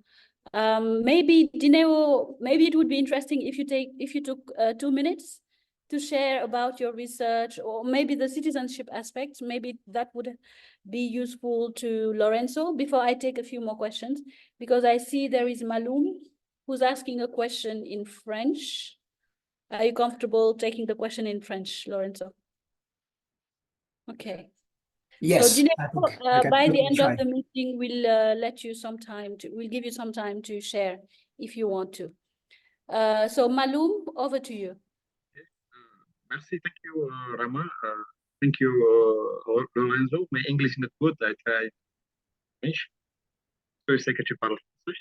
Speaker 1: Maybe Dineo, maybe it would be interesting if you took 2 minutes to share about your research, or maybe the citizenship aspect. Maybe that would be useful to Lorenzo before I take a few more questions, because I see there is Maloum who's asking a question in French. Are you comfortable taking the question in French, Lorenzo? Okay.
Speaker 2: Yes,
Speaker 1: so Dineo,
Speaker 2: I think I can
Speaker 1: by the
Speaker 2: certainly
Speaker 1: end
Speaker 2: try.
Speaker 1: of the meeting, we'll we'll give you some time to share if you want to. So Maloum, over to you.
Speaker 4: Merci, thank you, Rama. Thank you, Lorenzo. My English is not good. I try French. Je sais que tu parles français.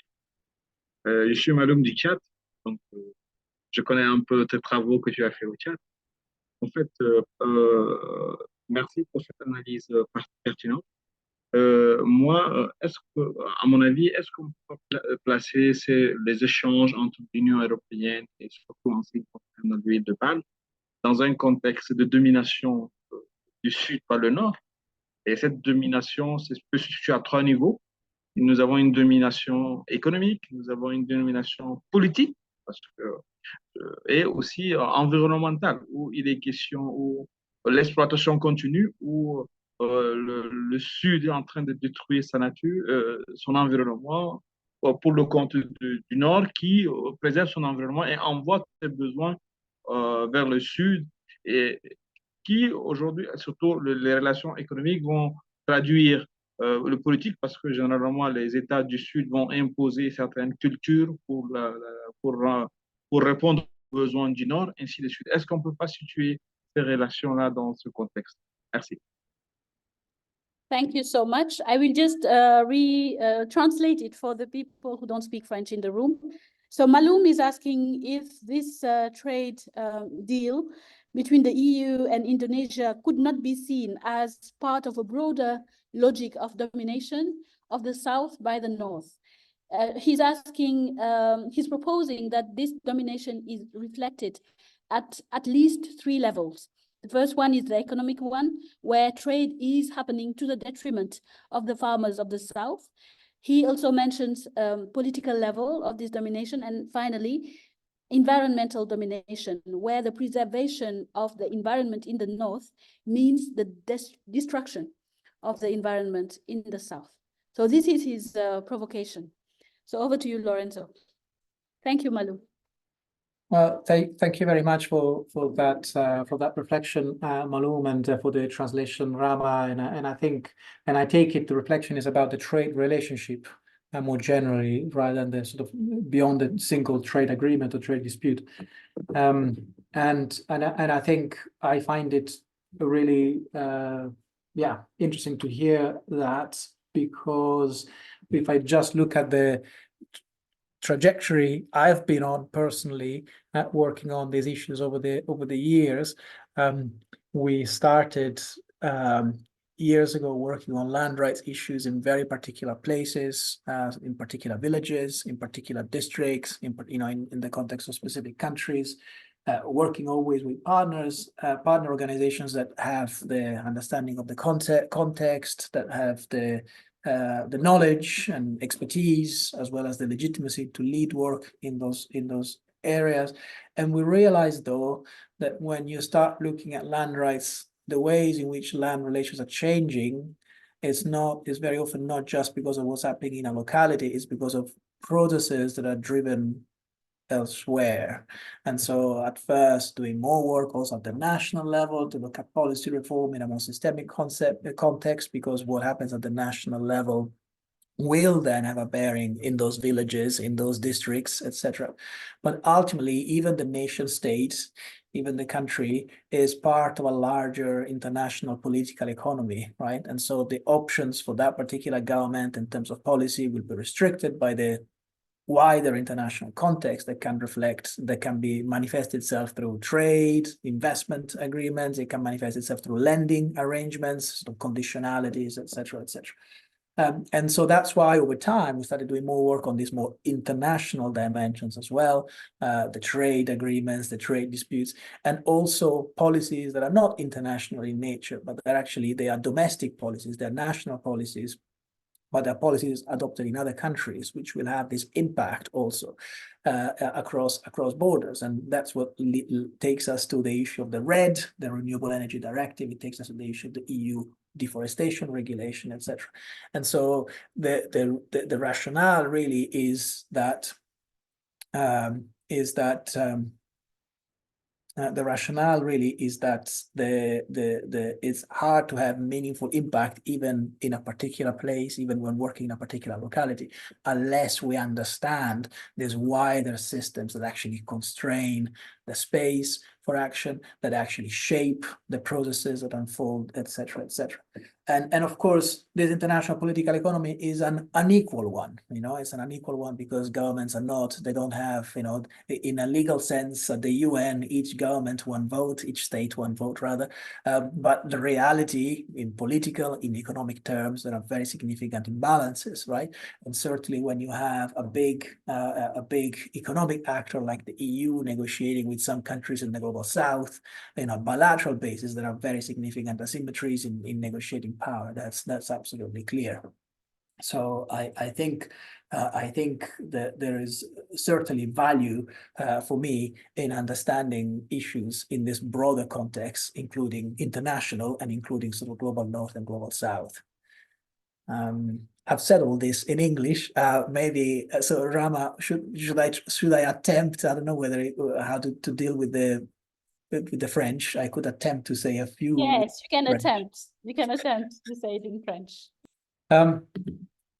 Speaker 4: Je suis Maloum du Tchad, donc je connais un peu tes travaux que tu as fait au Tchad. En fait, merci pour cette analyse pertinente. Moi, est-ce que, à mon avis, est-ce qu'on peut placer les échanges entre l'Union européenne et surtout en ce qui concerne l'huile de palme dans un contexte de domination du Sud par le Nord? Et cette domination peut se situer à 3 niveaux. Nous avons une domination économique, nous avons une domination politique, parce que, et aussi environnementale, où il est question, où l'exploitation continue, où le Sud est en train de détruire sa nature, son environnement, pour le compte du Nord, qui préserve son environnement et envoie ses besoins vers le Sud, et qui aujourd'hui, surtout les relations économiques, vont traduire le politique, parce que généralement les États du Sud vont imposer certaines cultures pour répondre aux besoins du Nord, ainsi de suite. Est-ce qu'on ne peut pas situer ces relations-là dans ce contexte? Merci.
Speaker 1: Thank you so much. I will just translate it for the people who don't speak French in the room. So Maloum is asking if this trade deal between the EU and Indonesia could not be seen as part of a broader logic of domination of the South by the North. He's proposing that this domination is reflected at least 3 levels. The first one is the economic one, where trade is happening to the detriment of the farmers of the South. He also mentions political level of this domination, and finally, environmental domination, where the preservation of the environment in the North means the destruction of the environment in the South. So this is his provocation. So over to you, Lorenzo. Thank you, Malu.
Speaker 2: Well, thank you very much for that reflection, Maloum, and for the translation, Rama. And I think, and I take it, the reflection is about the trade relationship more generally, rather than the sort of beyond the single trade agreement or trade dispute. And I think I find it really interesting to hear that, because if I just look at the trajectory I've been on personally, working on these issues over the years. We started years ago working on land rights issues in very particular places, in particular villages, in particular districts, in the context of specific countries, working always with partner organizations that have the understanding of the context, that have the knowledge and expertise, as well as the legitimacy to lead work in those areas. And we realized, though, that when you start looking at land rights, the ways in which land relations are changing, is very often not just because of what's happening in a locality, it's because of processes that are driven elsewhere. And so at first doing more work also at the national level to look at policy reform in a more systemic context, because what happens at the national level will then have a bearing in those villages, in those districts, etc. But ultimately, even the nation state, even the country, is part of a larger international political economy, right? And so the options for that particular government in terms of policy will be restricted by the wider international context that can be manifest itself through trade, investment agreements. It can manifest itself through lending arrangements, sort of conditionalities, etc., etc. And so that's why over time we started doing more work on these more international dimensions as well, the trade agreements, the trade disputes, and also policies that are not international in nature, but they are domestic policies, they're national policies, but there are policies adopted in other countries which will have this impact also across borders. And that's what takes us to the issue of the RED, the Renewable Energy Directive. It takes us to the issue of the EU deforestation regulation, etc. And so the rationale really is that the rationale really is that it's hard to have meaningful impact even in a particular place, even when working in a particular locality, unless we understand these wider systems that actually constrain the space for action, that actually shape the processes that unfold, etc., etc. And of course, this international political economy is an unequal one. It's an unequal one because governments are not, they don't have, in a legal sense, at the UN, each government one vote, each state one vote rather. But the reality in political, in economic terms, there are very significant imbalances, right? And certainly when you have a big economic actor like the EU negotiating with some countries in the global south, on a bilateral basis, there are very significant asymmetries in negotiating power. That's absolutely clear. So I think that there is certainly value for me in understanding issues in this broader context, including international and including sort of global north and global south. I've said all this in English. Maybe so. Rama, should I attempt? I don't know whether how to deal with the French. I could attempt to say a few.
Speaker 1: Yes, you can
Speaker 2: French.
Speaker 1: attempt. You can attempt to say it in French.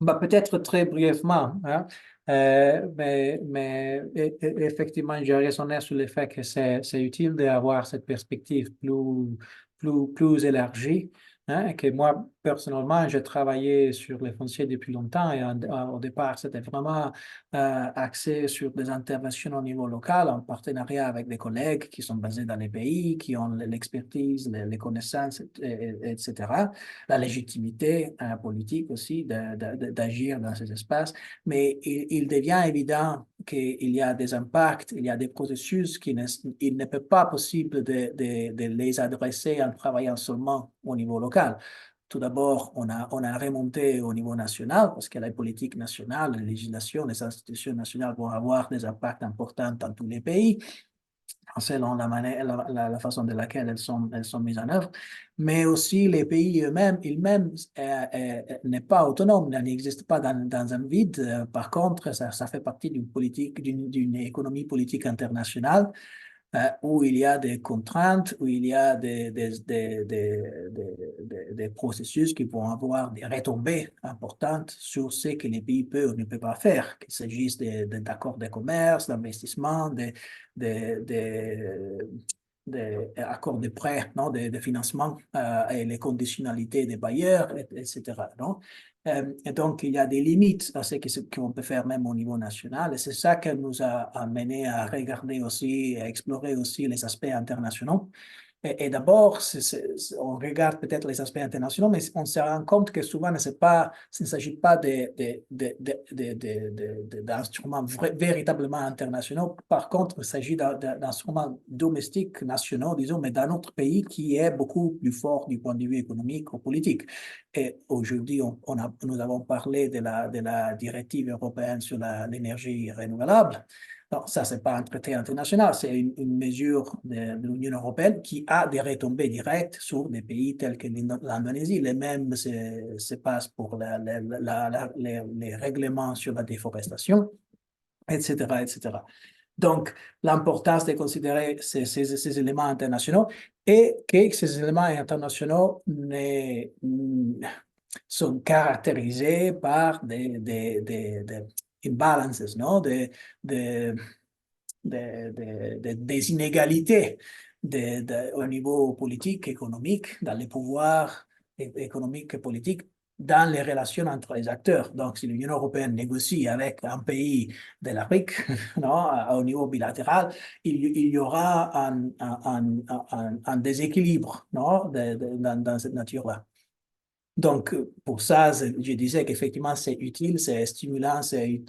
Speaker 2: Bah, peut-être très brièvement, hein, mais effectivement, je raisonnais sur le fait que c'est utile d'avoir cette perspective plus élargie. Hein, et que moi, personnellement, j'ai travaillé sur les fonciers depuis longtemps et au départ, c'était vraiment axé sur des interventions au niveau local en partenariat avec des collègues qui sont basés dans les pays, qui ont l'expertise, les connaissances, etc. La légitimité politique aussi d'agir dans ces espaces. Mais il devient évident qu'il y a des impacts, il y a des processus il ne peut pas possible de les adresser en travaillant seulement au niveau local. Tout d'abord, on a remonté au niveau national parce que la politique nationale, la législation, les institutions nationales vont avoir des impacts importants dans tous les pays, selon la façon de laquelle elles sont mises en œuvre, mais aussi les pays eux-mêmes, n'est pas autonome, n'existent pas dans un vide. Par contre, ça fait partie d'une politique, d'une économie politique internationale où il y a des contraintes, où il y a des processus qui vont avoir des retombées importantes sur ce que les pays peuvent ou ne peuvent pas faire, qu'il s'agisse d'accords de commerce, d'investissement, accords de prêt, non, de financement et les conditionnalités des bailleurs, etc. Non? Et donc, il y a des limites à ce qu'on peut faire même au niveau national. Et c'est ça qui nous a amené à regarder aussi, à explorer aussi les aspects internationaux. Et d'abord, on regarde peut-être les aspects internationaux, mais on se rend compte que souvent, il ne s'agit pas d'instruments véritablement internationaux. Par contre, il s'agit d'instruments domestiques, nationaux, disons, mais d'un autre pays qui est beaucoup plus fort du point de vue économique ou politique. Et aujourd'hui, nous avons parlé de la directive européenne sur l'énergie renouvelable. Non, ça, ce n'est pas un traité international, c'est une mesure de l'Union européenne qui a des retombées directes sur des pays tels que l'Indonésie. Les mêmes se passent pour les règlements sur la déforestation, etc., etc. Donc, l'importance de considérer ces éléments internationaux et que ces éléments internationaux sont caractérisés par des imbalances, non? Des inégalités au niveau politique, économique, dans les pouvoirs économiques et politiques, dans les relations entre les acteurs. Donc, si l'Union européenne négocie avec un pays de l'Afrique, non, au niveau bilatéral, il y aura un déséquilibre, non, dans cette nature-là. Donc, pour ça, je disais qu'effectivement, c'est utile, c'est stimulant, c'est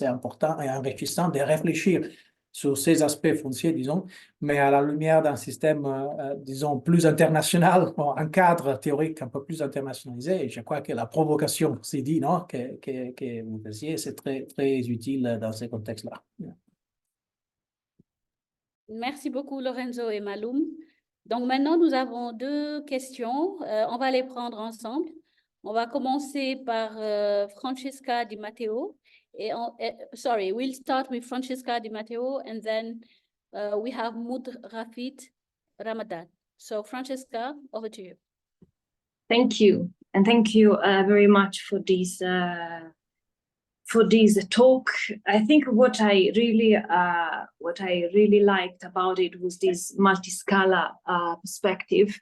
Speaker 2: important et enrichissant de réfléchir sur ces aspects fonciers, disons, mais à la lumière d'un système, disons, plus international, un cadre théorique un peu plus internationalisé. Et je crois que la provocation, c'est dit, non, que vous faisiez, c'est très, très utile dans ces contextes-là.
Speaker 1: Merci beaucoup, Lorenzo et Maloum. Donc maintenant, nous avons deux questions. On va les prendre ensemble. On va commencer par Francesca Di Matteo. Sorry, we'll start with Francesca Di Matteo, and then we have Mud Rafid Ramadan. So Francesca, over to you.
Speaker 5: Thank you. And thank you very much for this talk. I think what I really liked about it was this multi-scala perspective.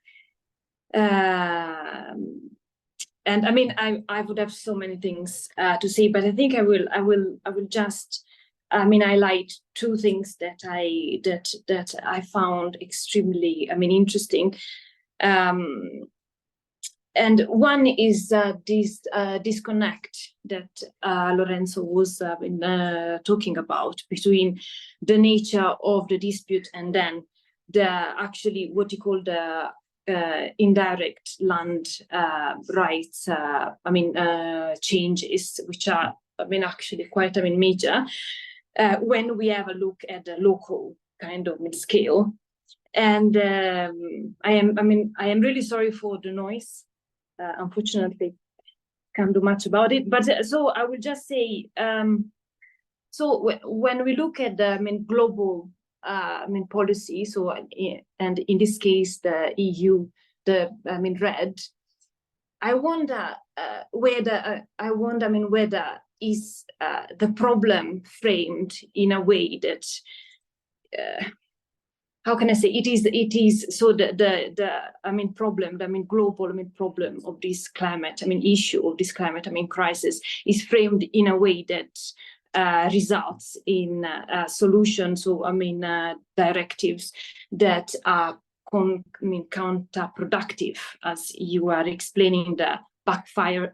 Speaker 5: And I mean, I would have so many things to say, but I think I will just highlight two things that I found extremely interesting. And one is this disconnect that Lorenzo was talking about between the nature of the dispute and then actually what you call the indirect land rights changes, which are actually quite major when we have a look at the local kind of scale. And I am really sorry for the noise. Unfortunately, can't do much about it. But so I will just say, so when we look at the global policy, so and in this case the EU, red, I wonder whether is the problem framed in a way that how can I say it is so the problem, global problem of this climate, issue of this climate, crisis is framed in a way that results in solutions, so directives that are counterproductive, as you are explaining the backfire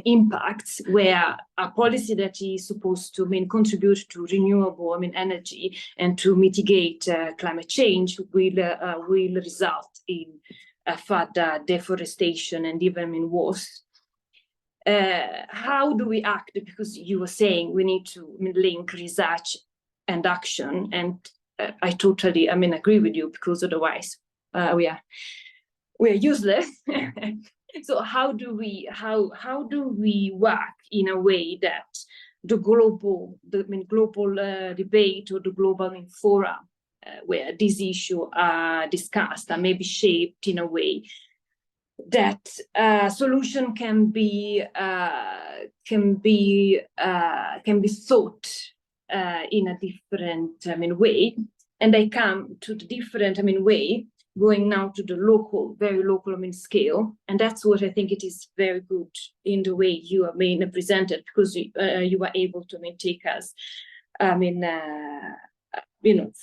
Speaker 5: impacts, where a policy that is supposed to contribute to renewable energy and to mitigate climate change will result in further deforestation and even worse. How do we act? Because you were saying we need to link research and action, and I totally agree with you, because otherwise we are useless. So how do we work in a way that the global debate or the global fora where these issues are discussed are maybe shaped in a way that solution can be thought in a different way, and I come to the different way going now to the local, very local scale, and that's what I think it is very good in the way you are presented, because you are able to take us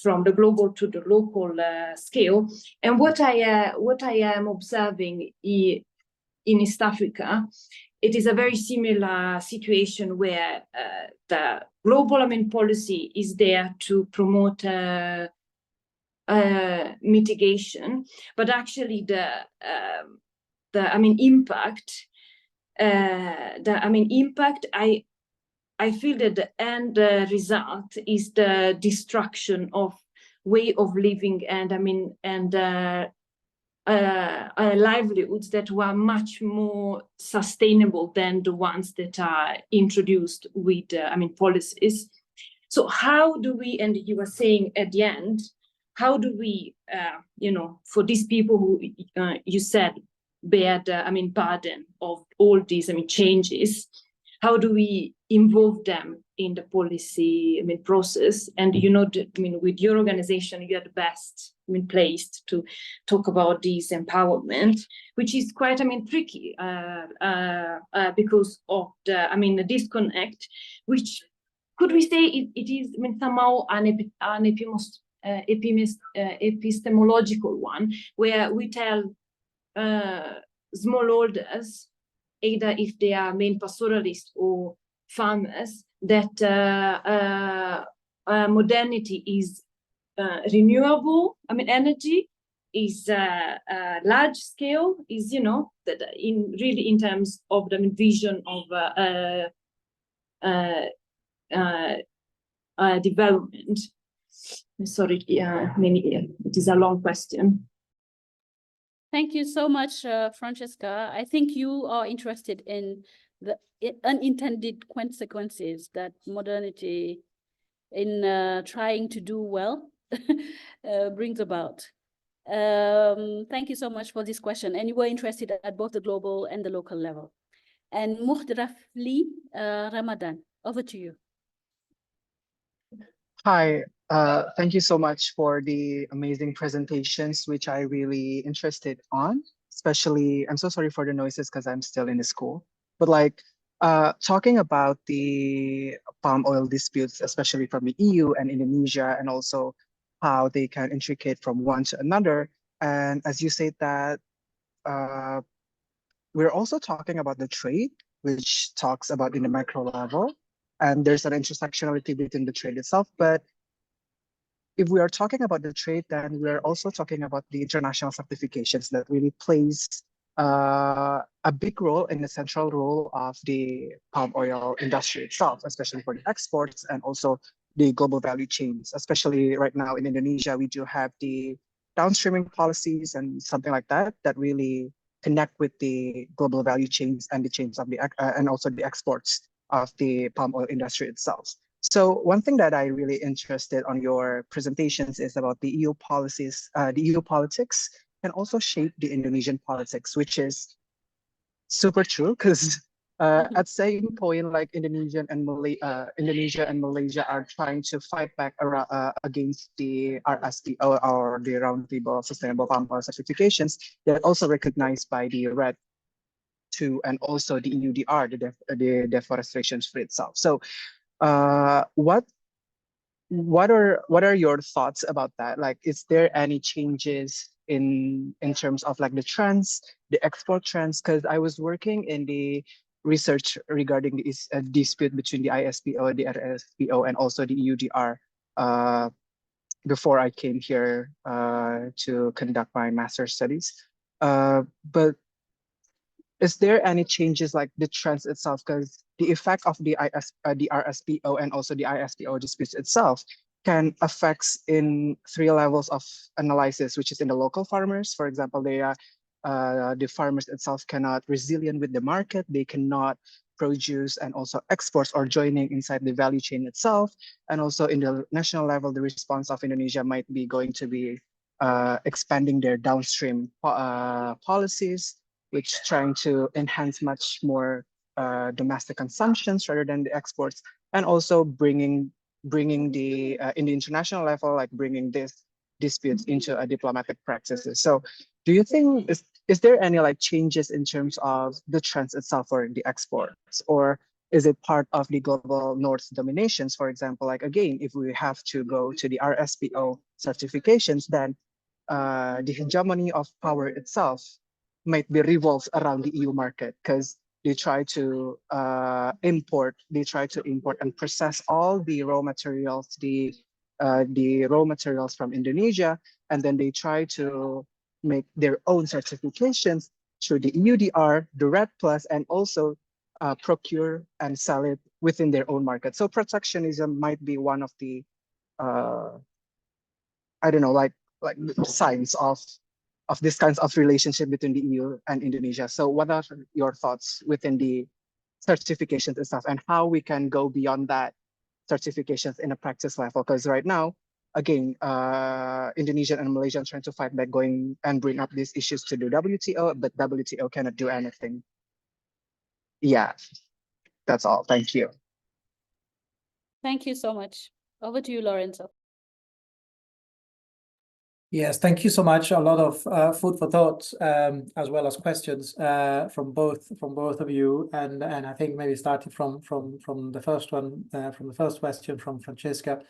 Speaker 5: from the global to the local scale. And what I am observing in East Africa, it is a very similar situation where the global policy is there to promote mitigation, but actually the impact I feel that the end result is the destruction of way of living and livelihoods that were much more sustainable than the ones that are introduced with policies. So how do we, and you were saying at the end, how do we for these people who you said bear the burden of all these changes, how do we involve them in the policy process? And with your organization, you are the best placed to talk about this empowerment, which is quite tricky because of the disconnect, which could we say it is somehow an epistemological one, where we tell smallholders, either if they are pastoralists or farmers that modernity is renewable, I mean, energy is large scale, is, you know, that in really in terms of the vision of development. Sorry, it is a long question.
Speaker 1: Thank you so much, Francesca. I think you are interested in the unintended consequences that modernity in trying to do well brings about. Thank you so much for this question. And you were interested at both the global and the local level. And Muhdrafli Ramadan, over to you.
Speaker 6: Hi, thank you so much for the amazing presentations, which I really interested on. Especially, I'm so sorry for the noises because I'm still in the school. But like talking about the palm oil disputes, especially from the EU and Indonesia, and also how they can intricate from one to another. And as you said that we're also talking about the trade, which talks about in the macro level. And there's an intersectionality between the trade itself. But if we are talking about the trade, then we're also talking about the international certifications that really plays a big role in the central role of the palm oil industry itself, especially for the exports and also the global value chains. Especially right now in Indonesia, we do have the downstreaming policies and something like that that really connect with the global value chains and the chains of the and also the exports of the palm oil industry itself. So one thing that I really interested on your presentations is about the EU policies, the EU politics can also shape the Indonesian politics, which is super true because at same point, like Indonesia and Malaysia are trying to fight back against the RSPO or the Roundtable of Sustainable Palm Oil Certifications. They're also recognized by the RED II and also the EUDR, the deforestation for itself. So what are your thoughts about that? Like, is there any changes in terms of like the trends, the export trends? Because I was working in the research regarding this dispute between the ISPO, the RSPO, and also the EUDR before I came here to conduct my master's studies. But is there any changes like the trends itself? Because the effect of the RSPO and also the ISPO disputes itself can affect in 3 levels of analysis, which is in the local farmers. For example, they are the farmers itself cannot resilient with the market. They cannot produce and also exports or joining inside the value chain itself. And also in the national level, the response of Indonesia might be going to be expanding their downstream policies, which trying to enhance much more domestic consumptions rather than the exports, and also bringing the in the international level, like bringing this disputes into a diplomatic practices. So do you think is there any like changes in terms of the trends itself for the exports, or is it part of the global north dominations? For example, like again, if we have to go to the RSPO certifications, then the hegemony of power itself might be revolves around the EU market because they try to import and process all the raw materials, the raw materials from Indonesia, and then they try to make their own certifications through the EUDR, the RED Plus, and also procure and sell it within their own market. So protectionism might be one of the I don't know, like signs of this kinds of relationship between the EU and Indonesia. So what are your thoughts within the certifications and stuff, and how we can go beyond that certifications in a practice level? Because right now, again, Indonesia and Malaysia are trying to fight back, going and bring up these issues to the WTO, but WTO cannot do anything. Yeah, that's all. Thank you.
Speaker 1: Thank you so much. Over to you, Lorenzo.
Speaker 2: Yes, thank you so much. A lot of food for thought, as well as questions from both of you, and I think maybe starting from the first one, from the first question from Francesca.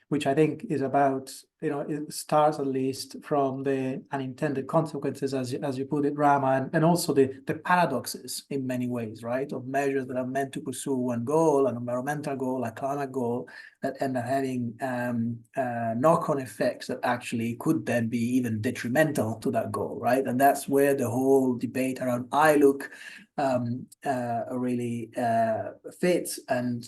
Speaker 2: which I think is about, it starts at least from the unintended consequences, as you put it, Rama, and also the paradoxes in many ways, right, of measures that are meant to pursue one goal, an environmental goal, a climate goal, that end up having knock-on effects that actually could then be even detrimental to that goal, right? And that's where the whole debate around ILUC really fits, and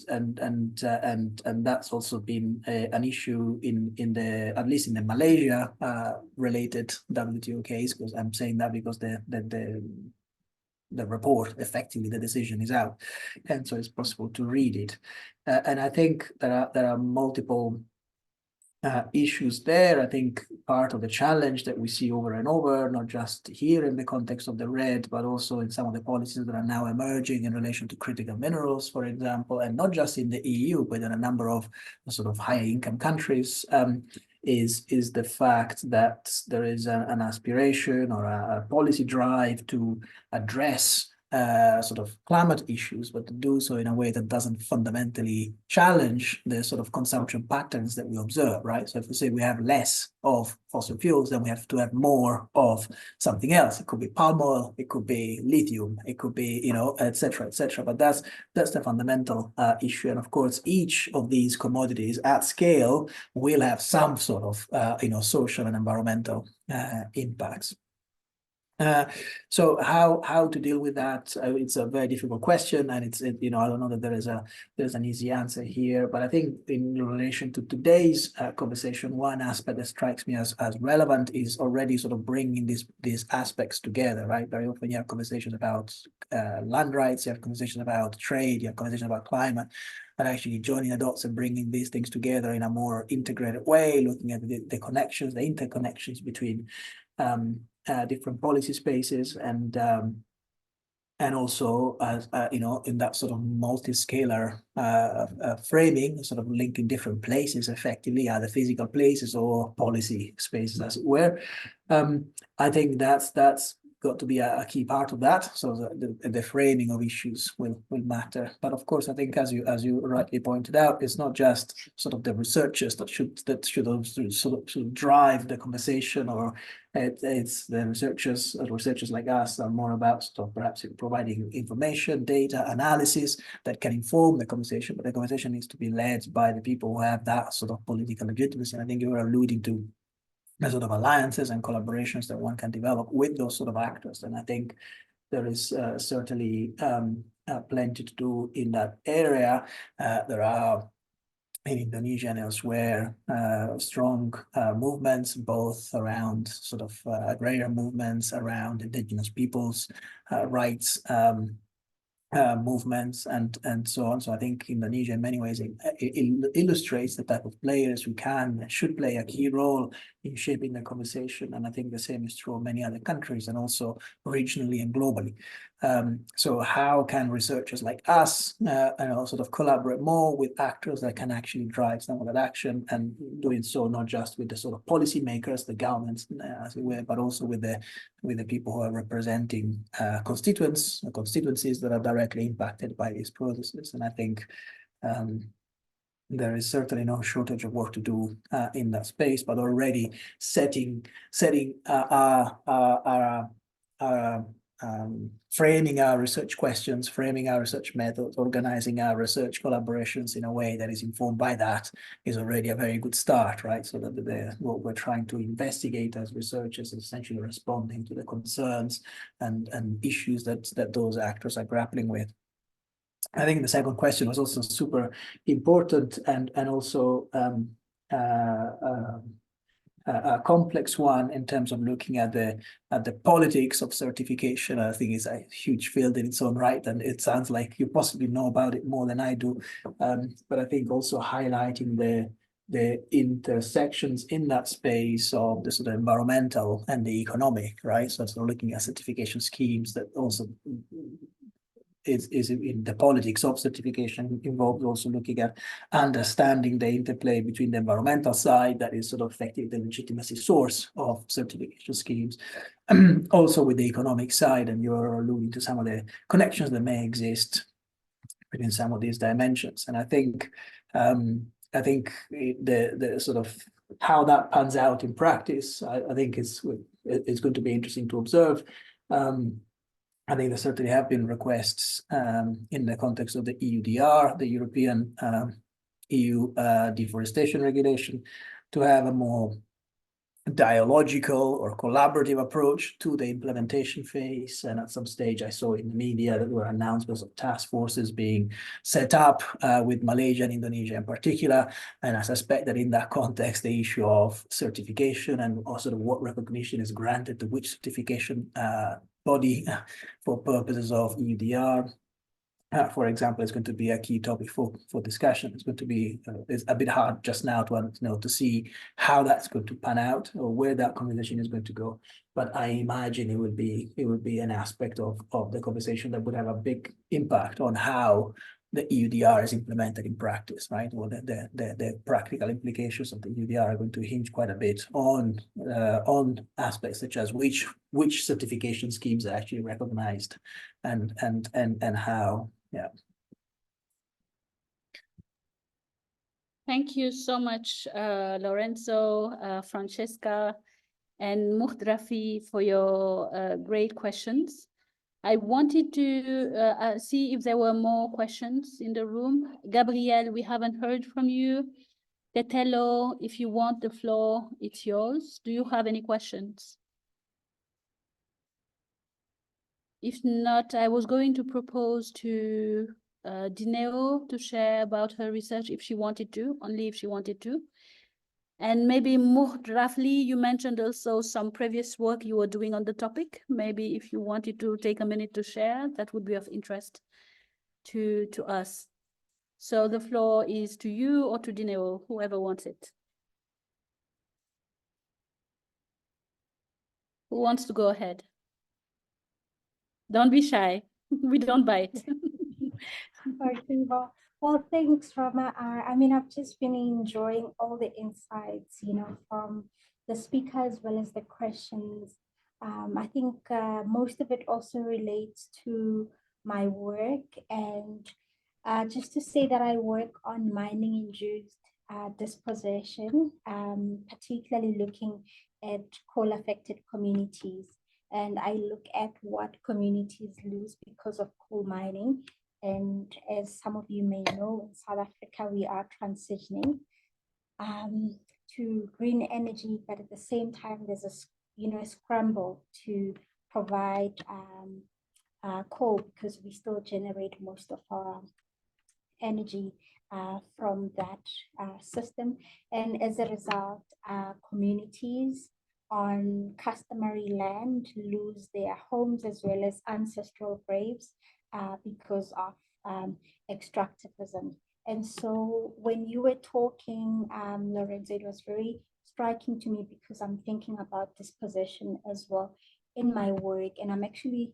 Speaker 2: that's also been an issue in the, at least in the Malaysia related WTO case, because I'm saying that because the report, effectively the decision, is out, and so it's possible to read it. And I think there are multiple issues there. I think part of the challenge that we see over and over, not just here in the context of the RED, but also in some of the policies that are now emerging in relation to critical minerals, for example, and not just in the EU, but in a number of sort of higher income countries, is the fact that there is an aspiration or a policy drive to address sort of climate issues, but to do so in a way that doesn't fundamentally challenge the sort of consumption patterns that we observe, right? So if we say we have less of fossil fuels, then we have to have more of something else. It could be palm oil, it could be lithium, it could be, et cetera, et cetera. But that's the fundamental issue. And of course, each of these commodities at scale will have some sort of, social and environmental impacts. So how to deal with that? It's a very difficult question, and I don't know that there's an easy answer here. But I think in relation to today's conversation, one aspect that strikes me as relevant is already sort of bringing these aspects together, right? Very often you have conversations about land rights, you have conversations about trade, you have conversations about climate. But actually joining the dots and bringing these things together in a more integrated way, looking at the connections, the interconnections between different policy spaces, and also as in that sort of multi-scalar framing, sort of linking different places effectively, either physical places or policy spaces, as it were. I think that's got to be a key part of that. So the framing of issues will matter. But of course, I think as you rightly pointed out, it's not just sort of the researchers that should sort of drive the conversation, or it's the researchers like us are more about sort of perhaps providing information, data, analysis that can inform the conversation. But the conversation needs to be led by the people who have that sort of political legitimacy. And I think you were alluding to the sort of alliances and collaborations that one can develop with those sort of actors. And I think there is certainly plenty to do in that area. There are, in Indonesia and elsewhere, strong movements, both around sort of agrarian movements, around indigenous peoples' rights, movements, and so on. So I think Indonesia in many ways it illustrates the type of players who can and should play a key role in shaping the conversation. And I think the same is true of many other countries, and also regionally and globally. So how can researchers like us sort of collaborate more with actors that can actually drive some of that action, and doing so not just with the sort of policymakers, the governments, as it were, but also with the people who are representing constituencies that are directly impacted by these processes. And I think there is certainly no shortage of work to do in that space, but already framing our research questions, framing our research methods, organizing our research collaborations in a way that is informed by that is already a very good start, right? So that what we're trying to investigate as researchers is essentially responding to the concerns and issues that those actors are grappling with. I think the second question was also super important, and also a complex one in terms of looking at the politics of certification. I think it's a huge field in its own right, and it sounds like you possibly know about it more than I do. But I think also highlighting the intersections in that space of the sort of environmental and the economic, right? So looking at certification schemes that also is in the politics of certification involves also looking at understanding the interplay between the environmental side, that is sort of effectively the legitimacy source of certification schemes, also with the economic side, and you're alluding to some of the connections that may exist within some of these dimensions. And I think I think the sort of how that pans out in practice, I think it's going to be interesting to observe. I think there certainly have been requests in the context of the EUDR, the European EU deforestation regulation, to have a more dialogical or collaborative approach to the implementation phase. And at some stage, I saw in the media that there were announcements of task forces being set up with Malaysia and Indonesia in particular. And I suspect that in that context, the issue of certification and also what recognition is granted to which certification body for purposes of EUDR, for example, is going to be a key topic for discussion. It's going to be it's a bit hard just now to see how that's going to pan out or where that conversation is going to go. But I imagine it would be an aspect of the conversation that would have a big impact on how the EUDR is implemented in practice, right? Well, the practical implications of the EUDR are going to hinge quite a bit on aspects such as which certification schemes are actually recognized and how. Yeah.
Speaker 1: Thank you so much, Lorenzo, Francesca, and Muhdrafi for your great questions. I wanted to see if there were more questions in the room. Gabrielle, we haven't heard from you. Tetelo, if you want the floor, it's yours. Do you have any questions? If not, I was going to propose to Dineo to share about her research if she wanted to, only if she wanted to. And maybe Muhdrafi, you mentioned also some previous work you were doing on the topic. Maybe if you wanted to take a minute to share, that would be of interest to us. So the floor is to you or to Dineo, whoever wants it. Who wants to go ahead? Don't be shy. We don't bite.
Speaker 3: Okay, well, thanks, Rama. I mean, I've just been enjoying all the insights, from the speaker as well as the questions. I think most of it also relates to my work. And just to say that I work on mining-induced dispossession, particularly looking at coal-affected communities. And I look at what communities lose because of coal mining. And as some of you may know, in South Africa, we are transitioning to green energy, but at the same time, there's a scramble to provide coal because we still generate most of our energy from that system. And as a result, communities on customary land lose their homes as well as ancestral graves because of extractivism. And so when you were talking, Lorenzo, it was very striking to me because I'm thinking about dispossession as well in my work. And I'm actually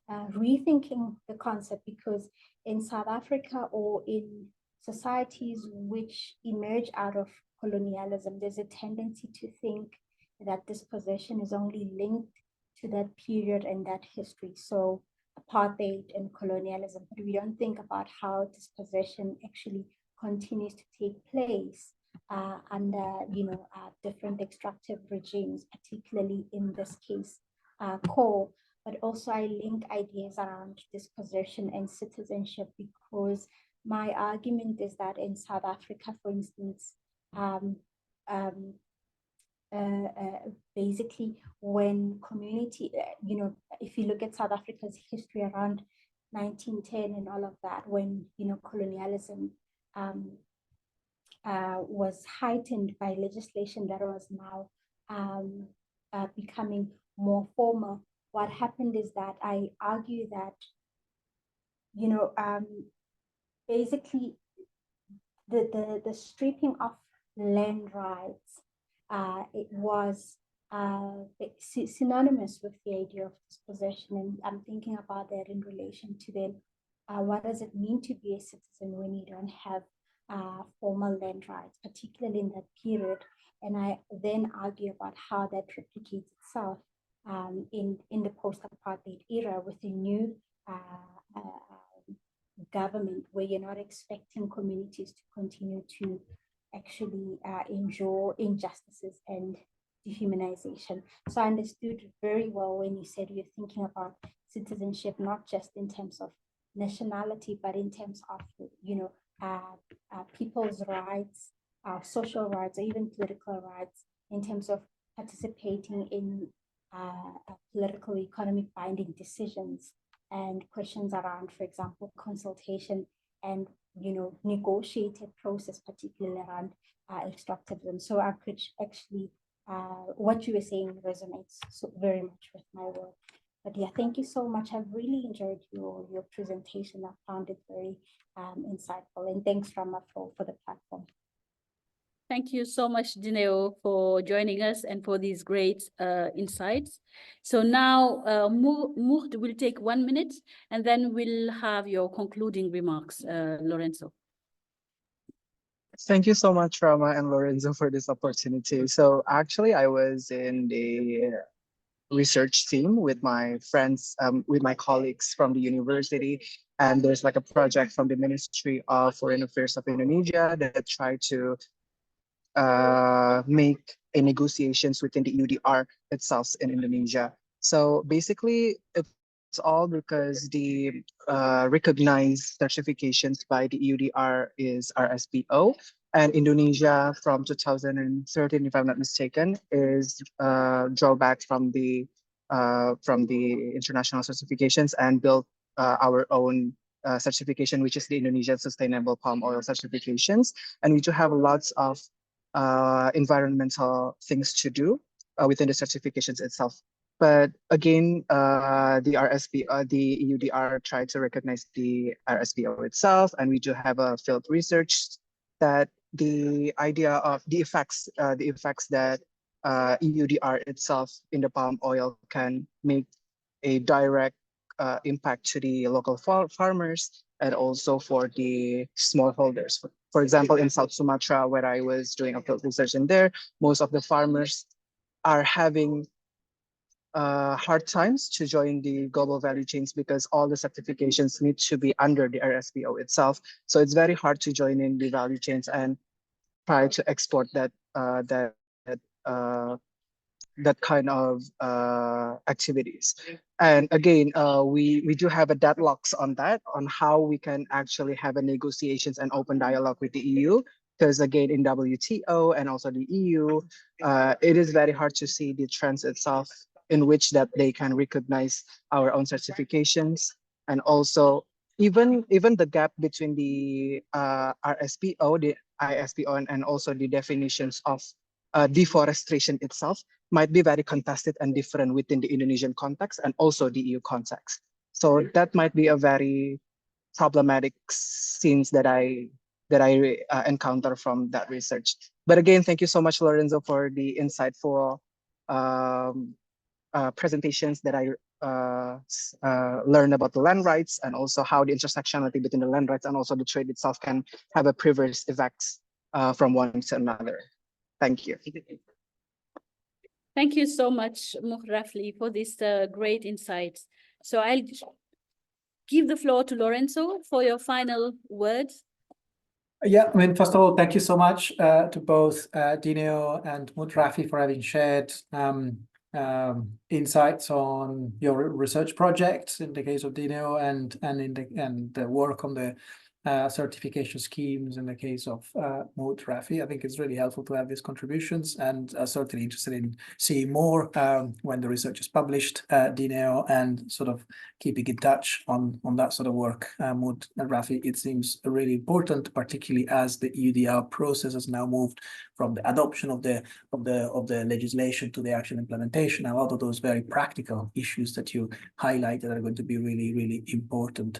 Speaker 3: rethinking the concept because in South Africa or in societies which emerge out of colonialism, there's a tendency to think that dispossession is only linked to that period and that history. So apartheid and colonialism, but we don't think about how dispossession actually continues to take place under, different extractive regimes, particularly in this case, coal. But also I link ideas around dispossession and citizenship because my argument is that in South Africa, for instance, basically when community, if you look at South Africa's history around 1910 and all of that, when, colonialism was heightened by legislation that was now becoming more formal, what happened is that I argue that, basically the stripping of land rights, it was synonymous with the idea of dispossession. And I'm thinking about that in relation to then what does it mean to be a citizen when you don't have formal land rights, particularly in that period. And I then argue about how that replicates itself in the post-apartheid era with the new government where you're not expecting communities to continue to actually endure injustices and dehumanization. So I understood very well when you said you're thinking about citizenship, not just in terms of nationality, but in terms of, people's rights, social rights, or even political rights, in terms of participating in political economic binding decisions and questions around, for example, consultation and negotiated process, particularly around extractivism. So I could actually, what you were saying resonates so very much with my work. But yeah, thank you so much. I've really enjoyed your presentation. I found it very insightful. And thanks, Rama, for the platform.
Speaker 1: Thank you so much, Dineo, for joining us and for these great insights. So now Mourd will take 1 minute, and then we'll have your concluding remarks, Lorenzo.
Speaker 6: Thank you so much, Rama and Lorenzo, for this opportunity. So actually, I was in the research team with my friends, with my colleagues from the university. And there's like a project from the Ministry of Foreign Affairs of Indonesia that tried to make a negotiations within the EUDR itself in Indonesia. So basically, it's all because the recognized certifications by the EUDR is RSPO, and Indonesia from 2013, if I'm not mistaken, is drawback from the international certifications and built our own certification, which is the Indonesian Sustainable Palm Oil certifications. And we do have lots of environmental things to do within the certifications itself. But again, the EUDR tried to recognize the RSPO itself, and we do have a field research that the idea of the effects that EUDR itself in the palm oil can make a direct impact to the local farmers and also for the smallholders. For example, in South Sumatra, where I was doing a field research in there, most of the farmers are having hard times to join the global value chains because all the certifications need to be under the RSPO itself. So it's very hard to join in the value chains and try to export that kind of activities. And again, we do have a deadlocks on that, on how we can actually have a negotiations and open dialogue with the EU. Because again, in WTO and also the EU, it is very hard to see the trends itself in which that they can recognize our own certifications. And also even the gap between the RSPO, the ISPO, and also the definitions of deforestation itself might be very contested and different within the Indonesian context and also the EU context. So that might be a very problematic scenes that I encounter from that research. But again, thank you so much, Lorenzo, for the insightful presentations that I learned about the land rights and also how the intersectionality between the land rights and also the trade itself can have a perverse effects from one to another. Thank you.
Speaker 1: Thank you so much, Mourd Rafli, for this great insights. So I'll give the floor to Lorenzo for your final words.
Speaker 2: Yeah, I mean, first of all, thank you so much to both Dineo and Mourd Rafli for having shared insights on your research projects in the case of Dineo and the work on the certification schemes in the case of Mourd Rafli. I think it's really helpful to have these contributions, and certainly interested in seeing more when the research is published, Dineo, and sort of keeping in touch on that sort of work. Mourd Rafli, it seems really important, particularly as the EUDR process has now moved from the adoption of the legislation to the actual implementation. A lot of those very practical issues that you highlighted are going to be really, really important.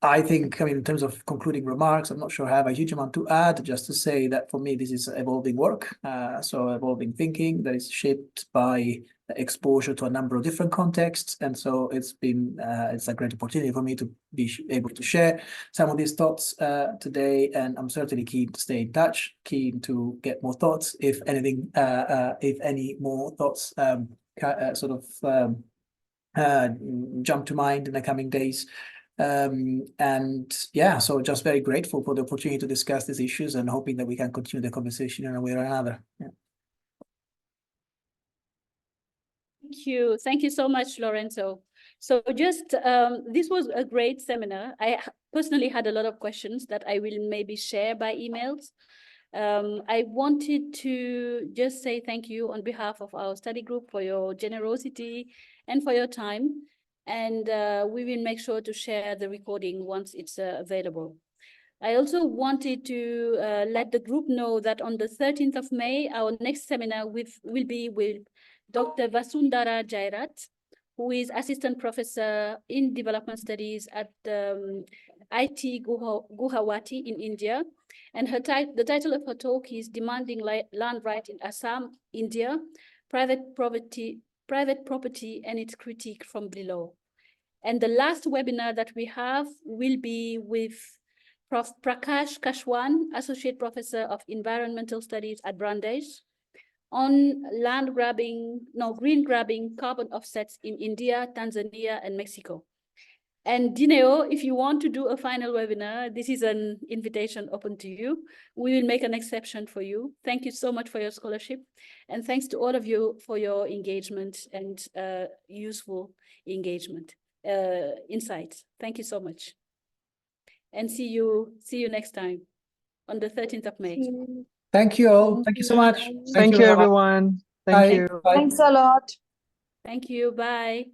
Speaker 2: I think, I mean, in terms of concluding remarks, I'm not sure I have a huge amount to add, just to say that for me, this is evolving work. So evolving thinking that is shaped by exposure to a number of different contexts. And so it's a great opportunity for me to be able to share some of these thoughts today. And I'm certainly keen to stay in touch, keen to get more thoughts, if anything, if any more thoughts jump to mind in the coming days. And yeah, so just very grateful for the opportunity to discuss these issues and hoping that we can continue the conversation in a way or another. Yeah.
Speaker 1: Thank you so much, Lorenzo. So just this was a great seminar. I personally had a lot of questions that I will maybe share by emails. I wanted to just say thank you on behalf of our study group for your generosity and for your time. And we will make sure to share the recording once it's available. I also wanted to let the group know that on the 13th of May, our next seminar will be with Dr. Vasundhara Jairat, who is Assistant Professor in Development Studies at IT Guwahati in India. And the title of her talk is Demanding Land Right in Assam, India, Private Property and its Critique from Below. And the last webinar that we have will be with Prof. Prakash Kashwan, Associate Professor of Environmental Studies at Brandeis, on green grabbing carbon offsets in India, Tanzania, and Mexico. And Dineo, if you want to do a final webinar, this is an invitation open to you. We will make an exception for you. Thank you so much for your scholarship. And thanks to all of you for your engagement and useful engagement, insights. Thank you so much. And see you next time on the 13th of May.
Speaker 2: Thank you all. Thank you so much.
Speaker 6: Thank you, everyone. Thank
Speaker 2: Bye.
Speaker 6: you.
Speaker 2: Bye.
Speaker 5: Thanks a lot.
Speaker 1: Thank you. Bye.